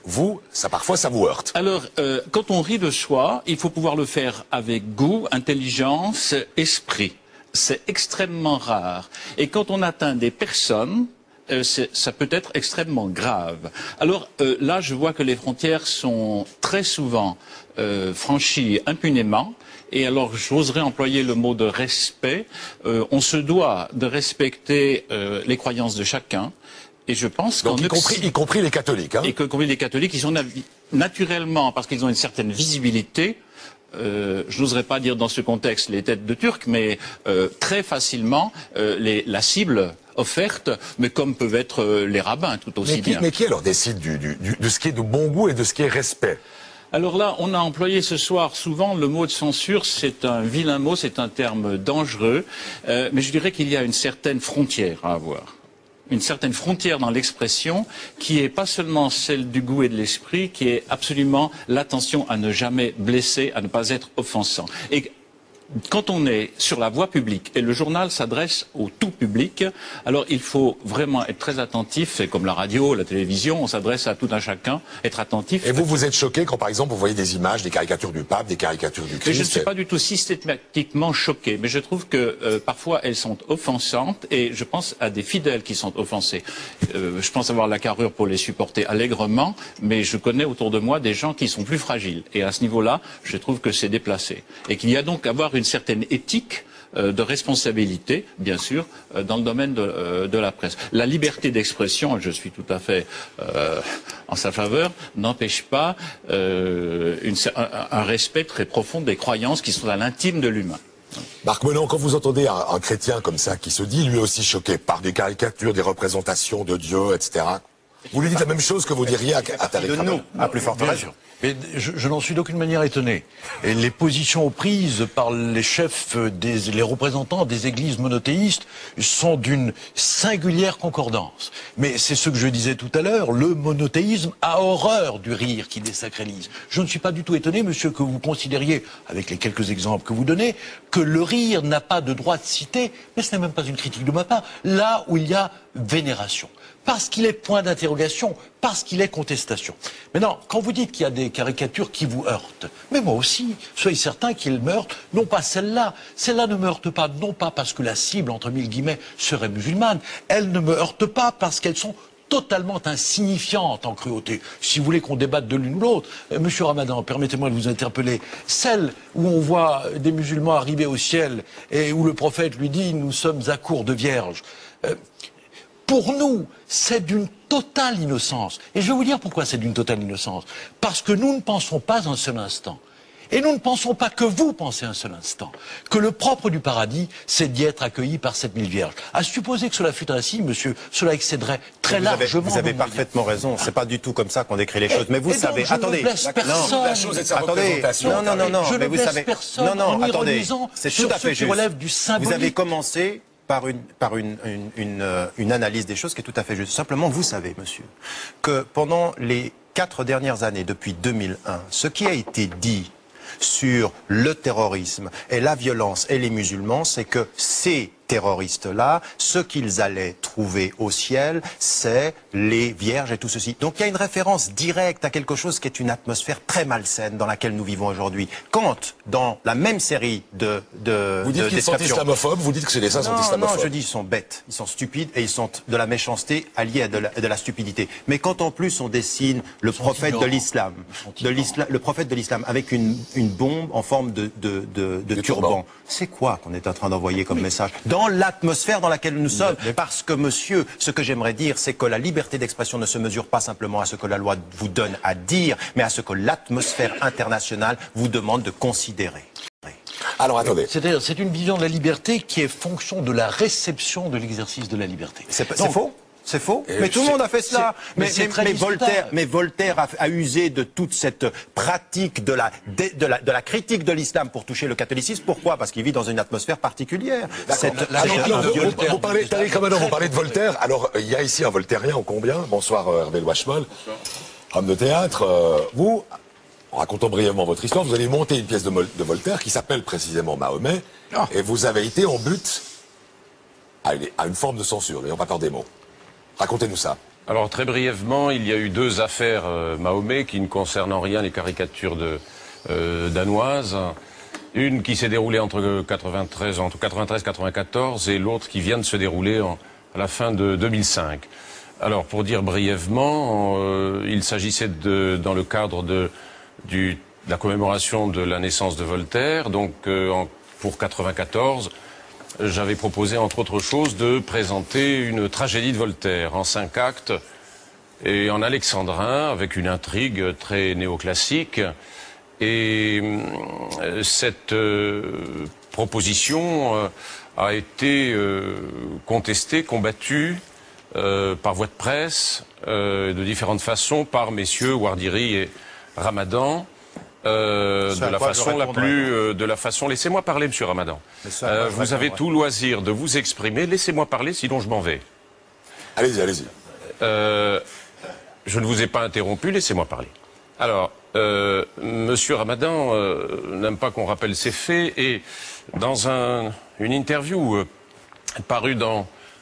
Speaker 2: parfois ça vous heurte.
Speaker 9: Alors, quand on rit de soi, il faut pouvoir le faire avec goût, intelligence, esprit. C'est extrêmement rare. Et quand on atteint des personnes, ça peut être extrêmement grave. Alors là, je vois que les frontières sont très souvent franchies impunément. Et alors, j'oserais employer le mot de respect. On se doit de respecter les croyances de chacun. Et je pense
Speaker 2: donc, y compris les catholiques. Hein.
Speaker 9: Y compris les catholiques, qui sont naturellement, parce qu'ils ont une certaine visibilité, je n'oserais pas dire dans ce contexte les têtes de Turcs, mais très facilement la cible offerte, mais comme peuvent être les rabbins tout aussi bien.
Speaker 2: Mais qui alors décide de ce qui est de bon goût et de ce qui est respect?
Speaker 9: Alors là, on a employé ce soir souvent le mot de censure, c'est un vilain mot, c'est un terme dangereux, mais je dirais qu'il y a une certaine frontière à avoir. Une certaine frontière dans l'expression qui est pas seulement celle du goût et de l'esprit, qui est absolument l'attention à ne jamais blesser, à ne pas être offensant. Et quand on est sur la voie publique et le journal s'adresse au tout public, alors il faut vraiment être très attentif. C'est comme la radio, la télévision, on s'adresse à tout un chacun, être attentif.
Speaker 2: Et vous êtes choqué quand, par exemple, vous voyez des images, des caricatures du pape, des caricatures du Christ?
Speaker 9: Mais je ne suis pas du tout systématiquement choqué, mais je trouve que parfois elles sont offensantes et je pense à des fidèles qui sont offensés. Je pense avoir la carrure pour les supporter allègrement, mais je connais autour de moi des gens qui sont plus fragiles. Et à ce niveau-là, je trouve que c'est déplacé. Et qu'il y a donc à avoir une certaine éthique de responsabilité, bien sûr, dans le domaine de la presse. La liberté d'expression, je suis tout à fait en sa faveur, n'empêche pas un respect très profond des croyances qui sont à l'intime de l'humain.
Speaker 2: Marc Menon, quand vous entendez un chrétien comme ça qui se dit lui aussi choqué par des caricatures, des représentations de Dieu, etc., Vous lui dites la même chose que vous diriez à Tariq
Speaker 3: De nous,
Speaker 2: Ramadan.
Speaker 3: à plus forte
Speaker 4: Bien
Speaker 3: raison.
Speaker 4: sûr. Mais je n'en suis d'aucune manière étonné. Et les positions prises par les chefs, les représentants des églises monothéistes sont d'une singulière concordance. Mais c'est ce que je disais tout à l'heure, le monothéisme a horreur du rire qui désacralise. Je ne suis pas du tout étonné, monsieur, que vous considériez, avec les quelques exemples que vous donnez, que le rire n'a pas de droit de citer, mais ce n'est même pas une critique de ma part, là où il y a vénération. Parce qu'il est point d'interrogation, parce qu'il est contestation. Maintenant, quand vous dites qu'il y a des caricatures qui vous heurtent, mais moi aussi, soyez certains qu'ils me heurtent, non pas celle-là. Celle-là ne me heurte pas, non pas parce que la cible, entre mille guillemets, serait musulmane. Elle ne me heurte pas parce qu'elles sont totalement insignifiantes en cruauté. Si vous voulez qu'on débatte de l'une ou l'autre, Monsieur Ramadan, permettez-moi de vous interpeller. Celle où on voit des musulmans arriver au ciel et où le prophète lui dit « Nous sommes à court de vierges ». Pour nous, c'est d'une totale innocence. Et je vais vous dire pourquoi c'est d'une totale innocence. Parce que nous ne pensons pas un seul instant. Et nous ne pensons pas que vous pensez un seul instant. Que le propre du paradis, c'est d'y être accueilli par 7000 vierges. À supposer que cela fût ainsi, monsieur, cela excéderait très largement.
Speaker 3: Vous avez parfaitement raison. C'est pas du tout comme ça qu'on décrit les choses. Mais vous savez, attendez.
Speaker 2: La chose est de sa
Speaker 3: Attendez.
Speaker 2: représentation.
Speaker 3: Non.
Speaker 4: Je
Speaker 3: Mais
Speaker 4: ne
Speaker 3: vous
Speaker 4: blesse
Speaker 3: savez.
Speaker 4: personne
Speaker 3: Non,
Speaker 4: en
Speaker 3: attendez.
Speaker 4: ironisant
Speaker 3: C'est
Speaker 4: sur
Speaker 3: tout à
Speaker 4: ce
Speaker 3: fait
Speaker 4: qui
Speaker 3: juste.
Speaker 4: relève du symbolique.
Speaker 3: Vous avez commencé par une analyse des choses qui est tout à fait juste. Simplement, vous savez, monsieur, que pendant les 4 dernières années, depuis 2001, ce qui a été dit sur le terrorisme et la violence et les musulmans, c'est que ces terroristes-là, ce qu'ils allaient trouver au ciel, c'est les vierges et tout ceci. Donc il y a une référence directe à quelque chose qui est une atmosphère très malsaine dans laquelle nous vivons aujourd'hui. Quand, dans la même série
Speaker 2: Vous dites qu'ils sont islamophobes, vous dites que ces sont islamophobes.
Speaker 3: Non, je dis ils sont bêtes, ils sont stupides et ils sont de la méchanceté alliée à de la stupidité. Mais quand en plus on dessine le prophète de l'islam, le prophète de l'islam avec une bombe en forme de turban, c'est quoi qu'on est en train d'envoyer comme message dans l'atmosphère dans laquelle nous sommes? Parce que, monsieur, ce que j'aimerais dire, c'est que la liberté d'expression ne se mesure pas simplement à ce que la loi vous donne à dire, mais à ce que l'atmosphère internationale vous demande de considérer.
Speaker 2: Alors attendez.
Speaker 4: C'est-à-dire, c'est une vision de la liberté qui est fonction de la réception de l'exercice de la liberté.
Speaker 3: C'est faux? C'est faux. Mais tout le monde a fait cela. Mais Voltaire a usé de toute cette pratique de la critique de l'islam pour toucher le catholicisme. Pourquoi? Parce qu'il vit dans une atmosphère particulière.
Speaker 2: Vous parlez, Tariq Ramadan, vous parlez de Voltaire. Alors, il y a ici un voltairien, ô combien. Bonsoir, Hervé Louachmol, homme de théâtre. Vous, en racontant brièvement votre histoire, vous allez monter une pièce de Voltaire qui s'appelle précisément Mahomet. Et vous avez été en but à une forme de censure, n'ayons pas peur des mots. Racontez-nous ça.
Speaker 10: Alors très brièvement, il y a eu 2 affaires Mahomet qui ne concernent en rien les caricatures danoises. Une qui s'est déroulée entre 93 et 94 et l'autre qui vient de se dérouler à la fin de 2005. Alors pour dire brièvement, il s'agissait dans le cadre de la commémoration de la naissance de Voltaire, donc pour 94. J'avais proposé, entre autres choses, de présenter une tragédie de Voltaire en 5 actes et en alexandrin, avec une intrigue très néoclassique. Et cette proposition a été contestée, combattue par voie de presse, de différentes façons, par messieurs Ouardiri et Ramadan. De la façon, laissez-moi parler, monsieur Ramadan. Vous avez tout loisir de vous exprimer. Laissez-moi parler, sinon je m'en vais.
Speaker 2: Allez-y, allez-y.
Speaker 10: Je ne vous ai pas interrompu, laissez-moi parler. Alors, monsieur Ramadan n'aime pas qu'on rappelle ses faits et dans une interview parue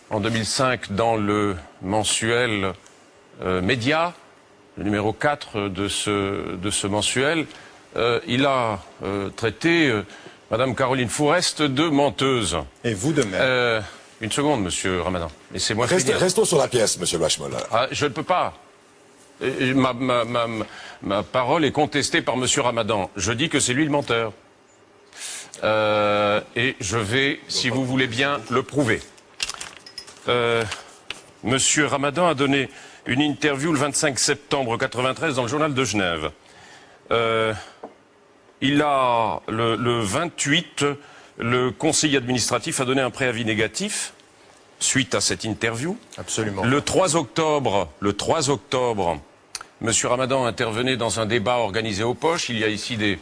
Speaker 10: en 2005 dans le mensuel Média, le numéro 4 de ce mensuel, il a traité Madame Caroline Fourest de menteuse.
Speaker 3: Et vous de même.
Speaker 10: Une seconde, monsieur Ramadan. Laissez-moi finir.
Speaker 2: Restons sur la pièce, monsieur Louachmol.
Speaker 10: Je ne peux pas. Ma parole est contestée par monsieur Ramadan. Je dis que c'est lui le menteur. Et je vais, si vous voulez bien, le prouver. Monsieur Ramadan a donné une interview le 25 septembre 93 dans le journal de Genève. Le 28, le conseiller administratif a donné un préavis négatif suite à cette interview.
Speaker 3: Absolument.
Speaker 10: Le 3 octobre, Monsieur Ramadan intervenait dans un débat organisé au Poche. Il y a ici des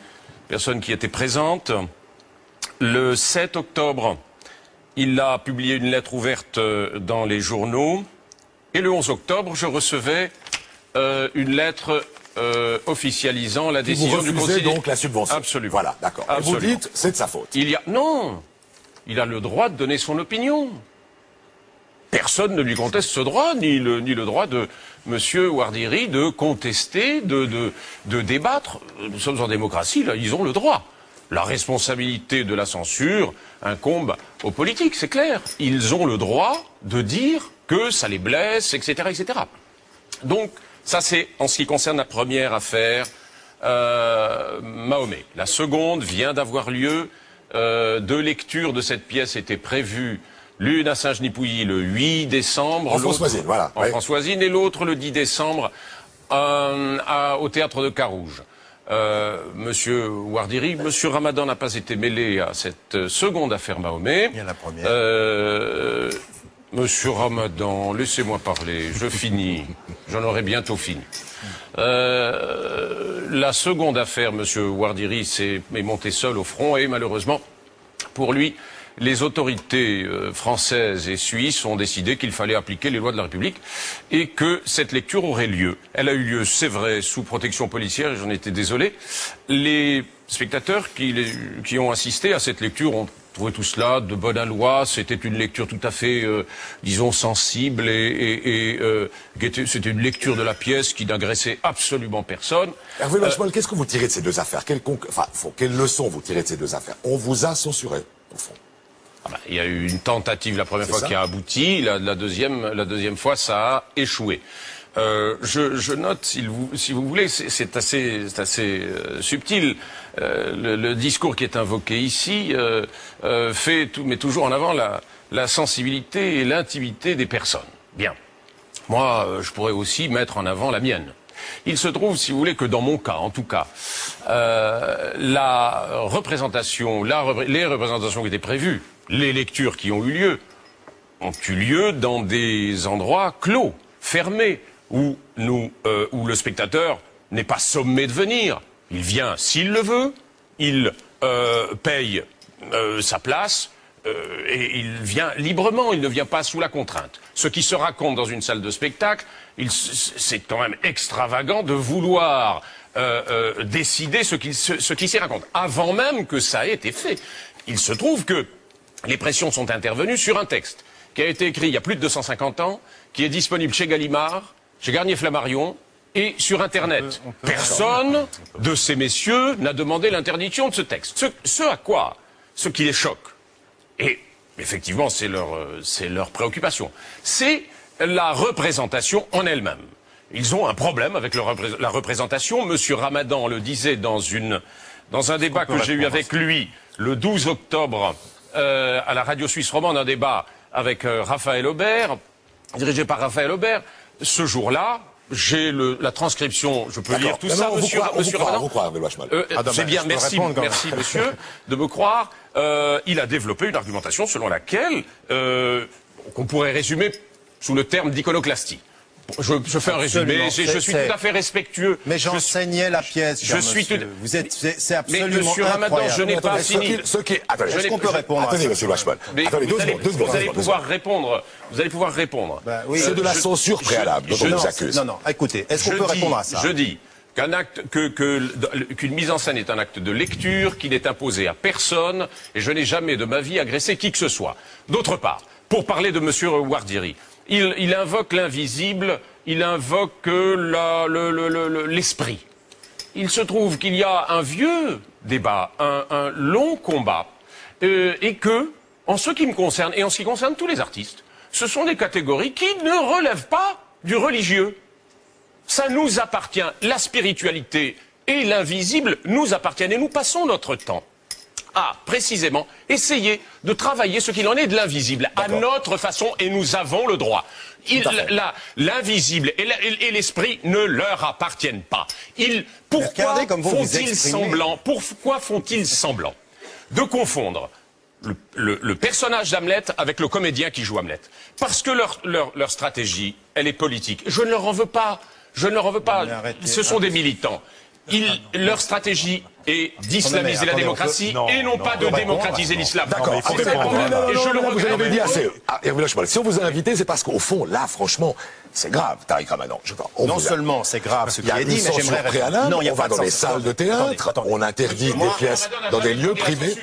Speaker 10: personnes qui étaient présentes. Le 7 octobre, il a publié une lettre ouverte dans les journaux. Et le 11 octobre, je recevais une lettre officialisant la décision du Conseil.
Speaker 2: Donc la subvention.
Speaker 10: Absolument.
Speaker 2: Voilà, d'accord. Et vous dites, c'est de sa faute.
Speaker 10: Non, il a le droit de donner son opinion. Personne ne lui conteste ce droit, ni le droit de Monsieur Ouardiri de contester, de débattre. Nous sommes en démocratie, là, ils ont le droit. La responsabilité de la censure incombe aux politiques, c'est clair. Ils ont le droit de dire que ça les blesse, etc., etc. Donc, ça c'est en ce qui concerne la première affaire, Mahomet. La seconde vient d'avoir lieu. Deux lectures de cette pièce étaient prévues. L'une à Saint-Genis-Pouilly le 8 décembre.
Speaker 2: En Françoisine, voilà.
Speaker 10: En Françoisine, et l'autre le 10 décembre au théâtre de Carouge. Monsieur Ouardiri, Monsieur Ramadan n'a pas été mêlé à cette seconde affaire Mahomet.
Speaker 3: Il y a la première.
Speaker 10: Monsieur Ramadan, laissez-moi parler, je finis. J'en aurai bientôt fini. La seconde affaire, Monsieur Ouardiri est monté seul au front et malheureusement, pour lui, les autorités françaises et suisses ont décidé qu'il fallait appliquer les lois de la République et que cette lecture aurait lieu. Elle a eu lieu, c'est vrai, sous protection policière, et j'en étais désolé. Les spectateurs qui ont assisté à cette lecture ont trouvé tout cela de bonne aloi. C'était une lecture tout à fait, disons, sensible c'était une lecture de la pièce qui n'agressait absolument personne.
Speaker 2: Hervé Lachmal, qu'est-ce que vous tirez de ces deux affaires? Quelle leçon vous tirez de ces deux affaires? On vous a censuré, au fond.
Speaker 10: Il y a eu une tentative la première fois qui a abouti, la deuxième fois ça a échoué. Je note, si vous voulez, c'est assez subtil. Le discours qui est invoqué ici met toujours en avant la sensibilité et l'intimité des personnes. Bien. Moi, je pourrais aussi mettre en avant la mienne. Il se trouve, si vous voulez, que dans mon cas, en tout cas, les représentations qui étaient prévues, les lectures qui ont eu lieu dans des endroits clos, fermés, où le spectateur n'est pas sommé de venir. Il vient s'il le veut, il paye sa place, et il vient librement, il ne vient pas sous la contrainte. Ce qui se raconte dans une salle de spectacle, c'est quand même extravagant de vouloir décider ce qui s'y raconte, avant même que ça ait été fait. Il se trouve que les pressions sont intervenues sur un texte qui a été écrit il y a plus de 250 ans, qui est disponible chez Gallimard, chez Garnier-Flammarion et sur Internet. Personne de ces messieurs n'a demandé l'interdiction de ce texte. Ce qui les choque, et effectivement c'est leur préoccupation, c'est la représentation en elle-même. Ils ont un problème avec la représentation. Monsieur Ramadan le disait dans un débat que j'ai eu avec lui le 12 octobre à la radio suisse romande, un débat avec Raphaël Aubert, dirigé par Raphaël Aubert. Ce jour-là, j'ai la transcription, je peux lire tout ça, monsieur Ramadan. C'est bien, merci monsieur de me croire. Il a développé une argumentation selon laquelle qu'on pourrait résumer sous le terme d'iconoclastie. Je fais un résumé, je suis tout à fait respectueux.
Speaker 3: Mais j'enseignais la pièce, c'est absolument
Speaker 10: mais monsieur Ramadan, je n'ai pas fini.
Speaker 3: Est-ce qu'on peut répondre?
Speaker 2: Attendez, monsieur Lachmal. Attendez, deux secondes.
Speaker 10: Vous allez pouvoir répondre.
Speaker 3: Oui,
Speaker 2: c'est de la censure préalable dont on nous accuse.
Speaker 3: Non, écoutez, est-ce qu'on peut répondre à ça?
Speaker 10: Je dis qu'une mise en scène est un acte de lecture qui n'est imposé à personne, et je n'ai jamais de ma vie agressé qui que ce soit. D'autre part, pour parler de monsieur Ouardiri, il invoque l'invisible, il invoque l'esprit. Il se trouve qu'il y a un vieux débat, un long combat, et que, en ce qui me concerne, et en ce qui concerne tous les artistes, ce sont des catégories qui ne relèvent pas du religieux. Ça nous appartient, la spiritualité et l'invisible nous appartiennent, et nous passons notre temps à, précisément, essayer de travailler ce qu'il en est de l'invisible, à notre façon, et nous avons le droit. L'invisible et l'esprit ne leur appartiennent pas. Pourquoi font-ils semblant de confondre le personnage d'Hamlet avec le comédien qui joue Hamlet. Parce que leur stratégie, elle est politique. Je ne leur en veux pas. Je ne leur en veux pas. Ce sont des militants. Leur stratégie est d'islamiser la démocratie et non pas de démocratiser l'islam.
Speaker 2: D'accord, il faut répondre. Et je le regrette. Vous avez dit assez. Hervé Lochmal, si on vous a invité, c'est parce qu'au fond, là, franchement, c'est grave, Tariq Ramadan.
Speaker 3: Non seulement c'est grave ce qui est dit, mais j'aimerais...
Speaker 2: préalable, on va dans les salles de théâtre, on interdit des pièces dans des lieux privés.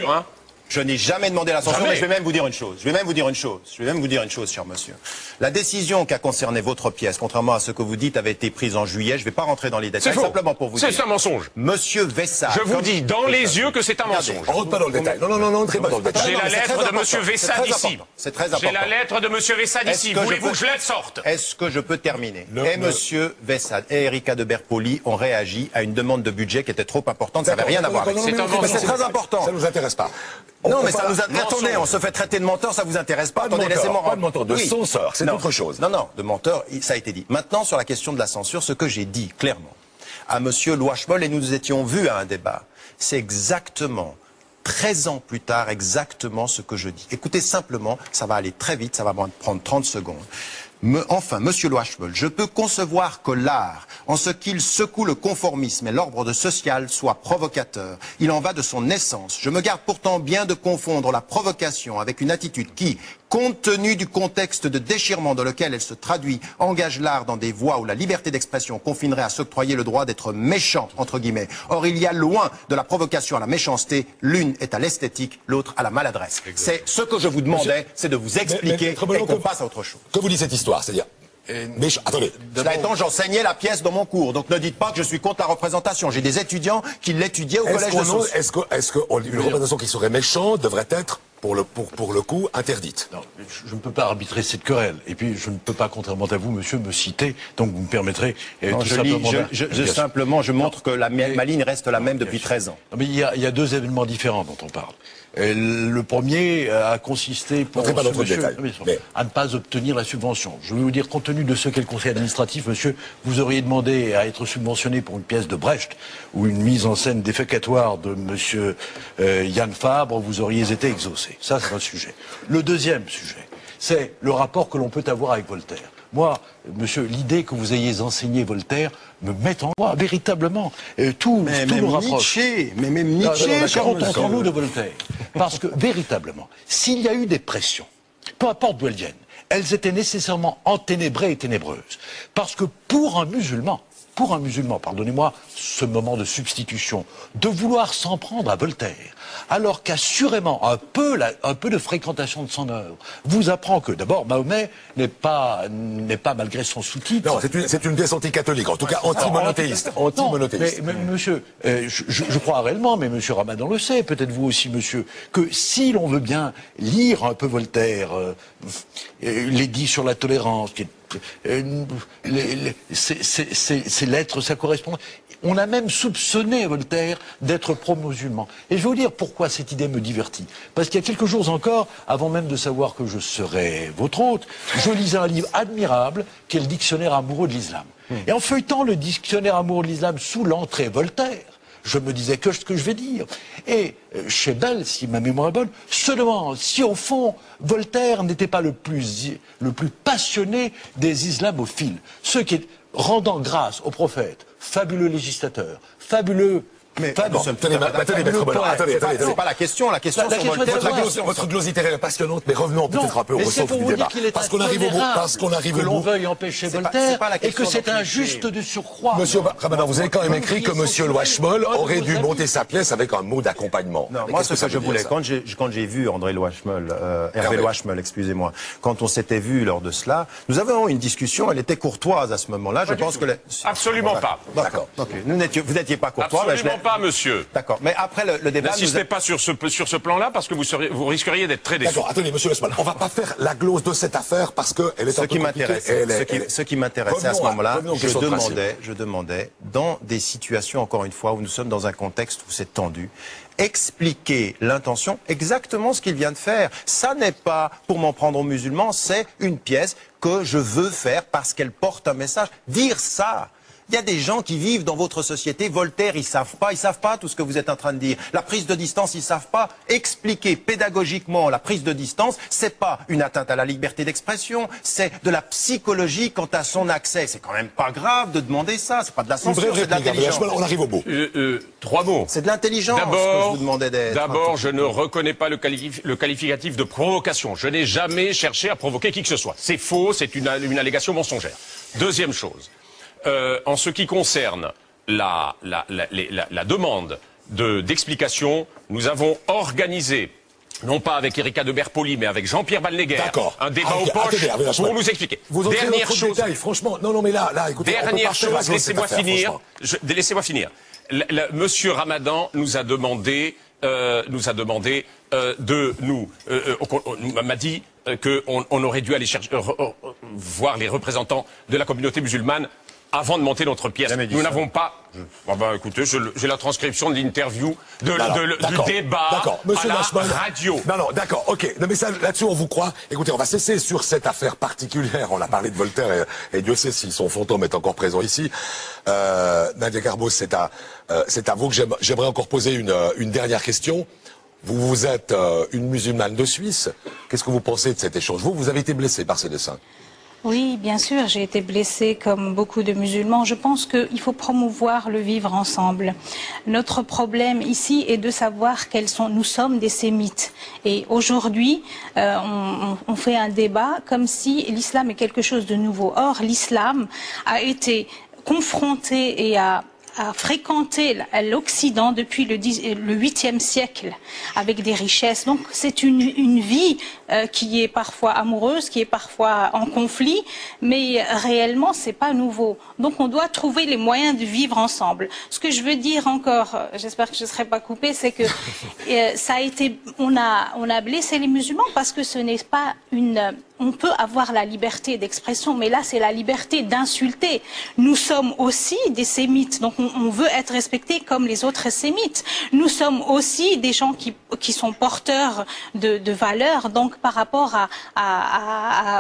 Speaker 3: Je n'ai jamais demandé la censure, mais je vais même vous dire une chose. Je vais même vous dire une chose, cher monsieur. La décision qui a concerné votre pièce, contrairement à ce que vous dites, avait été prise en juillet. Je ne vais pas rentrer dans les détails.
Speaker 10: C'est faux.
Speaker 3: Simplement pour vous dire.
Speaker 10: C'est un mensonge.
Speaker 3: Monsieur Vessade.
Speaker 10: Je vous dis dans les yeux que c'est un mensonge.
Speaker 2: On rentre pas dans le détail. Non, entrez pas dans le détail.
Speaker 10: J'ai la lettre de monsieur Vessade ici.
Speaker 3: C'est très important.
Speaker 10: J'ai la lettre de monsieur Vessade ici. Voulez-vous que je la sorte?
Speaker 3: Est-ce que je peux terminer? Et monsieur Vessade et Erika de Berpoli ont réagi à une demande de budget qui était trop importante. Ça n'avait rien à voir avec ça.
Speaker 2: C'est très important. Ça nous intéresse pas.
Speaker 3: Non, mais ça nous intéresse. Attendez, on se fait traiter de menteur, ça vous intéresse pas? Attendez, laissez-moi
Speaker 2: pas de menteur, de censeur, c'est autre chose.
Speaker 3: Non, de menteur, ça a été dit. Maintenant, sur la question de la censure, ce que j'ai dit clairement à monsieur Loachmol, et nous nous étions vus à un débat, c'est exactement 13 ans plus tard, exactement ce que je dis. Écoutez simplement, ça va aller très vite, ça va prendre 30 secondes. Enfin, monsieur Loachmol, je peux concevoir que l'art, en ce qu'il secoue le conformisme et l'ordre social, soit provocateur. Il en va de son essence. Je me garde pourtant bien de confondre la provocation avec une attitude qui, compte tenu du contexte de déchirement dans lequel elle se traduit, engage l'art dans des voies où la liberté d'expression confinerait à s'octroyer le droit d'être méchant, entre guillemets. Or, il y a loin de la provocation à la méchanceté, l'une est à l'esthétique, l'autre à la maladresse. C'est ce que je vous demandais, c'est de vous expliquer et qu'on passe à autre chose.
Speaker 2: Que vous dites cette histoire, c'est-à-dire... Mais attendez.
Speaker 3: Cela étant, j'enseignais la pièce dans mon cours, donc ne dites pas que je suis contre la représentation. J'ai des étudiants qui l'étudiaient au collège de Sources.
Speaker 2: Est-ce qu'une représentation qui serait méchante devrait être, pour le coup, interdite?
Speaker 4: Non, je ne peux pas arbitrer cette querelle. Et puis, je ne peux pas, contrairement à vous, monsieur, me citer. Donc, vous me permettrez
Speaker 3: non,
Speaker 4: tout simplement...
Speaker 3: Simplement, je montre que ma ligne reste la même depuis 13 ans.
Speaker 4: Non, mais il y a deux événements différents dont on parle. Le premier a consisté pour à ne pas obtenir la subvention. Je vais vous dire, compte tenu de ce qu'est le conseil administratif, monsieur, vous auriez demandé à être subventionné pour une pièce de Brecht ou une mise en scène défécatoire de monsieur Yann Fabre, vous auriez été exaucé. Ça, c'est un sujet. Le deuxième sujet, c'est le rapport que l'on peut avoir avec Voltaire. Moi, monsieur, l'idée que vous ayez enseigné Voltaire me met en joie, véritablement. Tout nous rapproche.
Speaker 3: Mais même Nietzsche,
Speaker 4: nous de Voltaire. Parce que, véritablement, s'il y a eu des pressions, peu importe d'où elles viennent, elles étaient nécessairement enténébrées et ténébreuses. Parce que pour un musulman, pardonnez-moi ce moment de substitution, de vouloir s'en prendre à Voltaire, alors qu'assurément un peu de fréquentation de son œuvre vous apprend que d'abord Mahomet n'est pas malgré son sous-titre.
Speaker 2: Non, c'est une pièce anticatholique, en tout cas anti-monothéiste.
Speaker 4: Mais monsieur, je crois réellement, mais monsieur Ramadan le sait, peut-être vous aussi monsieur, que si l'on veut bien lire un peu Voltaire, l'édit sur la tolérance, ces lettres, ça correspond. On a même soupçonné Voltaire d'être pro-musulman. Et je vais vous dire pourquoi cette idée me divertit. Parce qu'il y a quelques jours encore, avant même de savoir que je serais votre hôte, je lisais un livre admirable qui est le Dictionnaire amoureux de l'islam. Et en feuilletant le Dictionnaire amoureux de l'islam sous l'entrée Voltaire, je me disais que ce que je vais dire. Et Chebel, si ma mémoire est bonne, se demande si au fond Voltaire n'était pas le plus passionné des islamophiles. Ceux qui, rendant grâce au prophète, fabuleux législateur, fabuleux...
Speaker 3: Mais attendez, c'est pas la question. La question sur Voltaire.
Speaker 2: Votre glose littéraire est passionnante, mais revenons peut-être un peu au ressort du débat.
Speaker 4: Parce qu'on arrive au bout. Que l'on veuille empêcher Voltaire et que c'est injuste de surcroît.
Speaker 2: Monsieur Ramadan, vous avez quand même écrit que monsieur Loachmol aurait dû monter sa pièce avec un mot d'accompagnement.
Speaker 3: Non, moi, ce que je voulais, quand j'ai vu André Loachmol, Hervé Loachmol, excusez-moi, quand on s'était vu lors de cela, nous avons eu une discussion, elle était courtoise à ce moment-là. Je pense que...
Speaker 10: Absolument pas.
Speaker 3: D'accord. Vous n'étiez pas courtois.
Speaker 10: Absolument pas, monsieur.
Speaker 3: D'accord. Mais après le débat...
Speaker 10: N'insistez pas sur ce plan-là, parce que vous risqueriez d'être très déçu.
Speaker 2: D'accord, attendez, monsieur Loachmol, on va pas faire la glose de cette affaire parce qu'elle est un peu compliquée.
Speaker 3: Ce qui m'intéressait à ce moment-là, je demandais, dans des situations, encore une fois, où nous sommes dans un contexte où c'est tendu, expliquer l'intention, exactement ce qu'il vient de faire. Ça n'est pas pour m'en prendre aux musulmans, c'est une pièce que je veux faire parce qu'elle porte un message. Dire ça, Il y a des gens qui vivent dans votre société. Voltaire, ils savent pas tout ce que vous êtes en train de dire. La prise de distance, ils savent pas expliquer pédagogiquement la prise de distance. C'est pas une atteinte à la liberté d'expression, c'est de la psychologie quant à son accès. C'est quand même pas grave de demander ça. C'est pas de la censure, c'est de l'intelligence.
Speaker 2: On arrive au bout.
Speaker 10: 3 mots.
Speaker 3: C'est de l'intelligence que je vous demandais d'être.
Speaker 10: D'abord, je ne reconnais pas le qualificatif de provocation. Je n'ai jamais cherché à provoquer qui que ce soit. C'est faux, c'est une allégation mensongère. Deuxième chose. En ce qui concerne la demande d'explication, nous avons organisé, non pas avec Erika de Berpoli, mais avec Jean-Pierre Valneguer, un débat aux poches pour nous expliquer.
Speaker 2: Vous dernière chose, détail, franchement, non mais là, écoutez,
Speaker 10: dernière chose, laissez-moi finir. Monsieur Ramadan nous a demandé, m'a dit qu'on aurait dû aller chercher, voir les représentants de la communauté musulmane avant de monter notre pièce. Nous n'avons pas... écoutez, j'ai la transcription de l'interview, du débat à la radio.
Speaker 2: Non, d'accord, ok. Non, mais ça, là-dessus, on vous croit. Écoutez, on va cesser sur cette affaire particulière. On a parlé de Voltaire et Dieu sait si son fantôme est encore présent ici. Nadia Garbos, c'est à vous que j'aimerais encore poser une dernière question. Vous êtes une musulmane de Suisse. Qu'est-ce que vous pensez de cet échange? Vous avez été blessée par ces dessins.
Speaker 11: Oui, bien sûr, j'ai été blessée comme beaucoup de musulmans. Je pense qu'il faut promouvoir le vivre ensemble. Notre problème ici est de savoir quels sont... Nous sommes des sémites. Et aujourd'hui, on fait un débat comme si l'islam est quelque chose de nouveau. Or, l'islam a été confronté et a fréquenté l'Occident depuis le 8e siècle avec des richesses. Donc c'est une vie qui est parfois amoureuse, qui est parfois en conflit, mais réellement c'est pas nouveau. Donc on doit trouver les moyens de vivre ensemble. Ce que je veux dire encore, j'espère que je ne serai pas coupée, c'est que ça a été, on a blessé les musulmans parce que ce n'est pas une... On peut avoir la liberté d'expression, mais là, c'est la liberté d'insulter. Nous sommes aussi des sémites, donc on veut être respectés comme les autres sémites. Nous sommes aussi des gens qui sont porteurs de valeurs, donc par rapport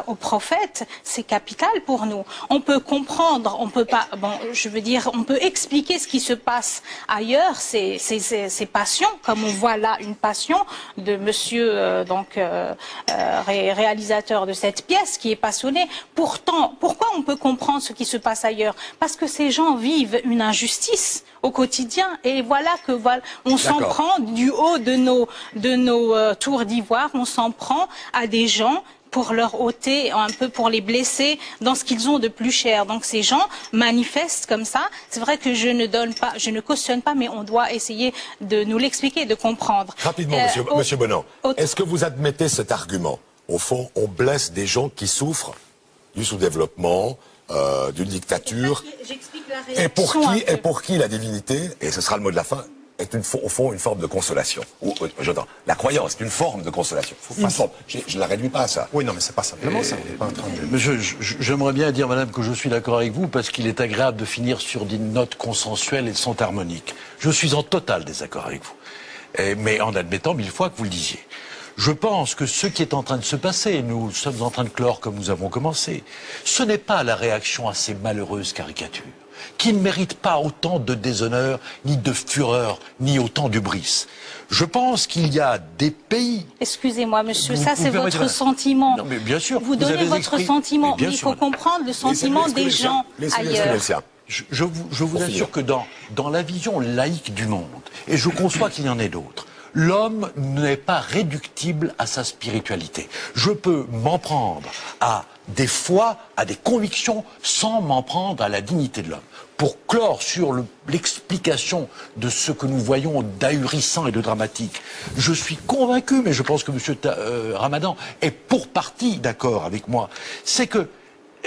Speaker 11: au prophète, c'est capital pour nous. On peut comprendre, on peut pas, je veux dire, on peut expliquer ce qui se passe ailleurs, ces passions, comme on voit là une passion de monsieur, réalisateur de cette pièce qui est passionné. Pourtant, pourquoi on peut comprendre ce qui se passe ailleurs? Parce que ces gens vivent une injustice au quotidien et voilà que on s'en prend du haut de nos tours d'ivoire, on s'en prend à des gens pour leur ôter, un peu pour les blesser dans ce qu'ils ont de plus cher. Donc ces gens manifestent comme ça. C'est vrai que je ne cautionne pas, mais on doit essayer de nous l'expliquer, de comprendre.
Speaker 2: Rapidement, monsieur Bonan, est-ce que vous admettez cet argument? Au fond, on blesse des gens qui souffrent du sous-développement, d'une dictature.
Speaker 11: J'explique la réaction.
Speaker 2: Et pour qui la divinité, et ce sera le mot de la fin, est au fond une forme de consolation. J'entends. La croyance est une forme de consolation. Je ne la réduis pas à ça.
Speaker 3: Oui, non, mais c'est pas simplement ça. On est pas en train de...
Speaker 4: J'aimerais bien dire, madame, que je suis d'accord avec vous parce qu'il est agréable de finir sur des notes consensuelles et de son harmonique. Je suis en total désaccord avec vous. Mais en admettant 1000 fois que vous le disiez. Je pense que ce qui est en train de se passer, nous sommes en train de clore comme nous avons commencé, ce n'est pas la réaction à ces malheureuses caricatures, qui ne méritent pas autant de déshonneur, ni de fureur, ni autant d'hubris. Je pense qu'il y a des pays...
Speaker 11: Excusez-moi, monsieur, ça c'est votre sentiment.
Speaker 4: Non, mais bien sûr.
Speaker 11: Vous donnez votre sentiment, mais il faut comprendre le sentiment des gens ailleurs.
Speaker 4: Je vous assure que dans la vision laïque du monde, et je conçois qu'il y en ait d'autres, l'homme n'est pas réductible à sa spiritualité. Je peux m'en prendre à des foi, à des convictions, sans m'en prendre à la dignité de l'homme. Pour clore sur l'explication de ce que nous voyons d'ahurissant et de dramatique, je suis convaincu, mais je pense que M. Ramadan est pour partie d'accord avec moi, c'est que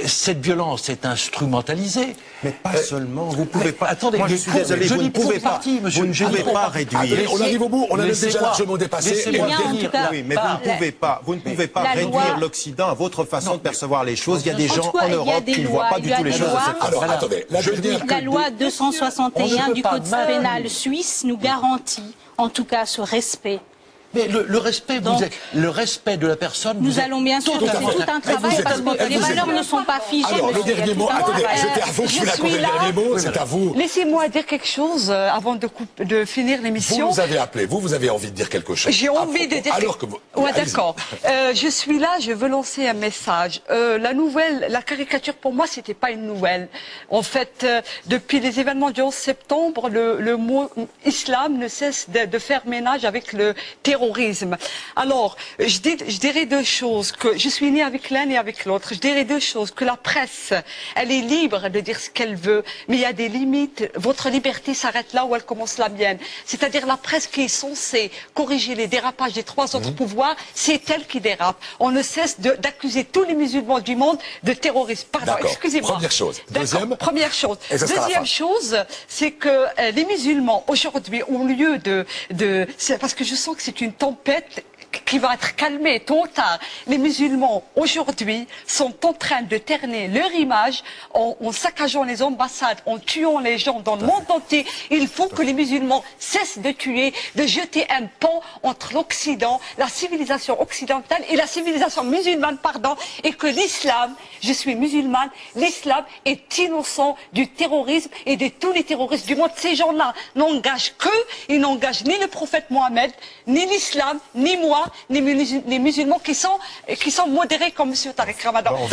Speaker 4: cette violence est instrumentalisée.
Speaker 3: Mais pas seulement. Vous pouvez pas.
Speaker 4: Attendez,
Speaker 3: moi je suis désolé. Vous ne pouvez pas. Vous ne pouvez pas réduire.
Speaker 2: On arrive au bout. On a déjà largement dépassé.
Speaker 3: Oui, mais vous ne pouvez pas. Vous ne pouvez pas réduire l'Occident à votre façon de percevoir les choses. Il y a des gens en Europe qui ne voient pas du tout les choses de cette façon.
Speaker 2: Alors attendez.
Speaker 11: La loi 261 du Code pénal suisse nous garantit, en tout cas, ce respect
Speaker 4: Mais le respect, le respect de la personne.
Speaker 11: Nous allons bien sûr, c'est tout un travail parce que les valeurs ne sont pas figées.
Speaker 2: Alors, le dernier mot, attendez, c'était à vous que je voulais accorder le dernier mot, c'est à vous.
Speaker 12: Laissez-moi dire quelque chose avant de finir l'émission.
Speaker 2: Vous nous avez appelé, vous avez envie de dire quelque chose.
Speaker 12: J'ai envie de dire.
Speaker 2: Alors que vous.
Speaker 12: Ouais, d'accord. Je suis là, je veux lancer un message. La caricature pour moi, c'était pas une nouvelle. En fait, depuis les événements du 11 septembre, le mot islam ne cesse de faire ménage avec le terrorisme. Alors, je dirais deux choses, que je suis née avec l'un et avec l'autre. Je dirais deux choses, que la presse, elle est libre de dire ce qu'elle veut, mais il y a des limites. Votre liberté s'arrête là où elle commence la mienne. C'est-à-dire la presse qui est censée corriger les dérapages des trois autres pouvoirs, c'est elle qui dérape. On ne cesse d'accuser tous les musulmans du monde de terrorisme. Pardon, excusez-moi.
Speaker 2: Première chose. Deuxième.
Speaker 12: Première chose. Deuxième chose, c'est que les musulmans aujourd'hui, au lieu parce que je sens que c'est une tempête qui va être calmée tôt ou tard. Les musulmans aujourd'hui sont en train de terner leur image en saccageant les ambassades, en tuant les gens dans le monde entier. Il faut que les musulmans cessent de tuer, de jeter un pont entre l'Occident, la civilisation occidentale et la civilisation musulmane, pardon, et que l'islam, je suis musulmane, l'islam est innocent du terrorisme et de tous les terroristes du monde. Ces gens-là n'engagent ils n'engagent ni le prophète Mohammed, ni l'islam, ni moi, ni les musulmans qui sont modérés comme M. Tariq Ramadan. Moi,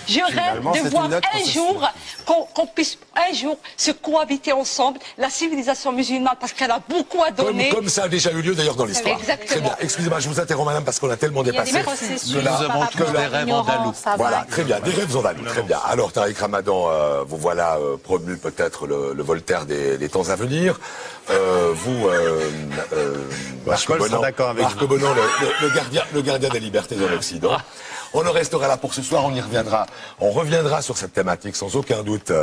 Speaker 12: je rêve de voir un jour qu'on puisse un jour se cohabiter ensemble, la civilisation musulmane, parce qu'elle a beaucoup à donner.
Speaker 2: Comme ça a déjà eu lieu d'ailleurs dans l'histoire.
Speaker 12: Exactement.
Speaker 2: Très bien. Excusez-moi, je vous interromps, madame, parce qu'on a tellement dépassé.
Speaker 4: Nous avons tous des rêves andalous.
Speaker 2: Voilà, très bien, des rêves andalous, très bien. Alors, Tariq Ramadan, vous voilà promu peut-être le Voltaire des temps à venir. Marc Bonan, le gardien des libertés en Occident. On en restera là pour ce soir, on y reviendra. On reviendra sur cette thématique sans aucun doute.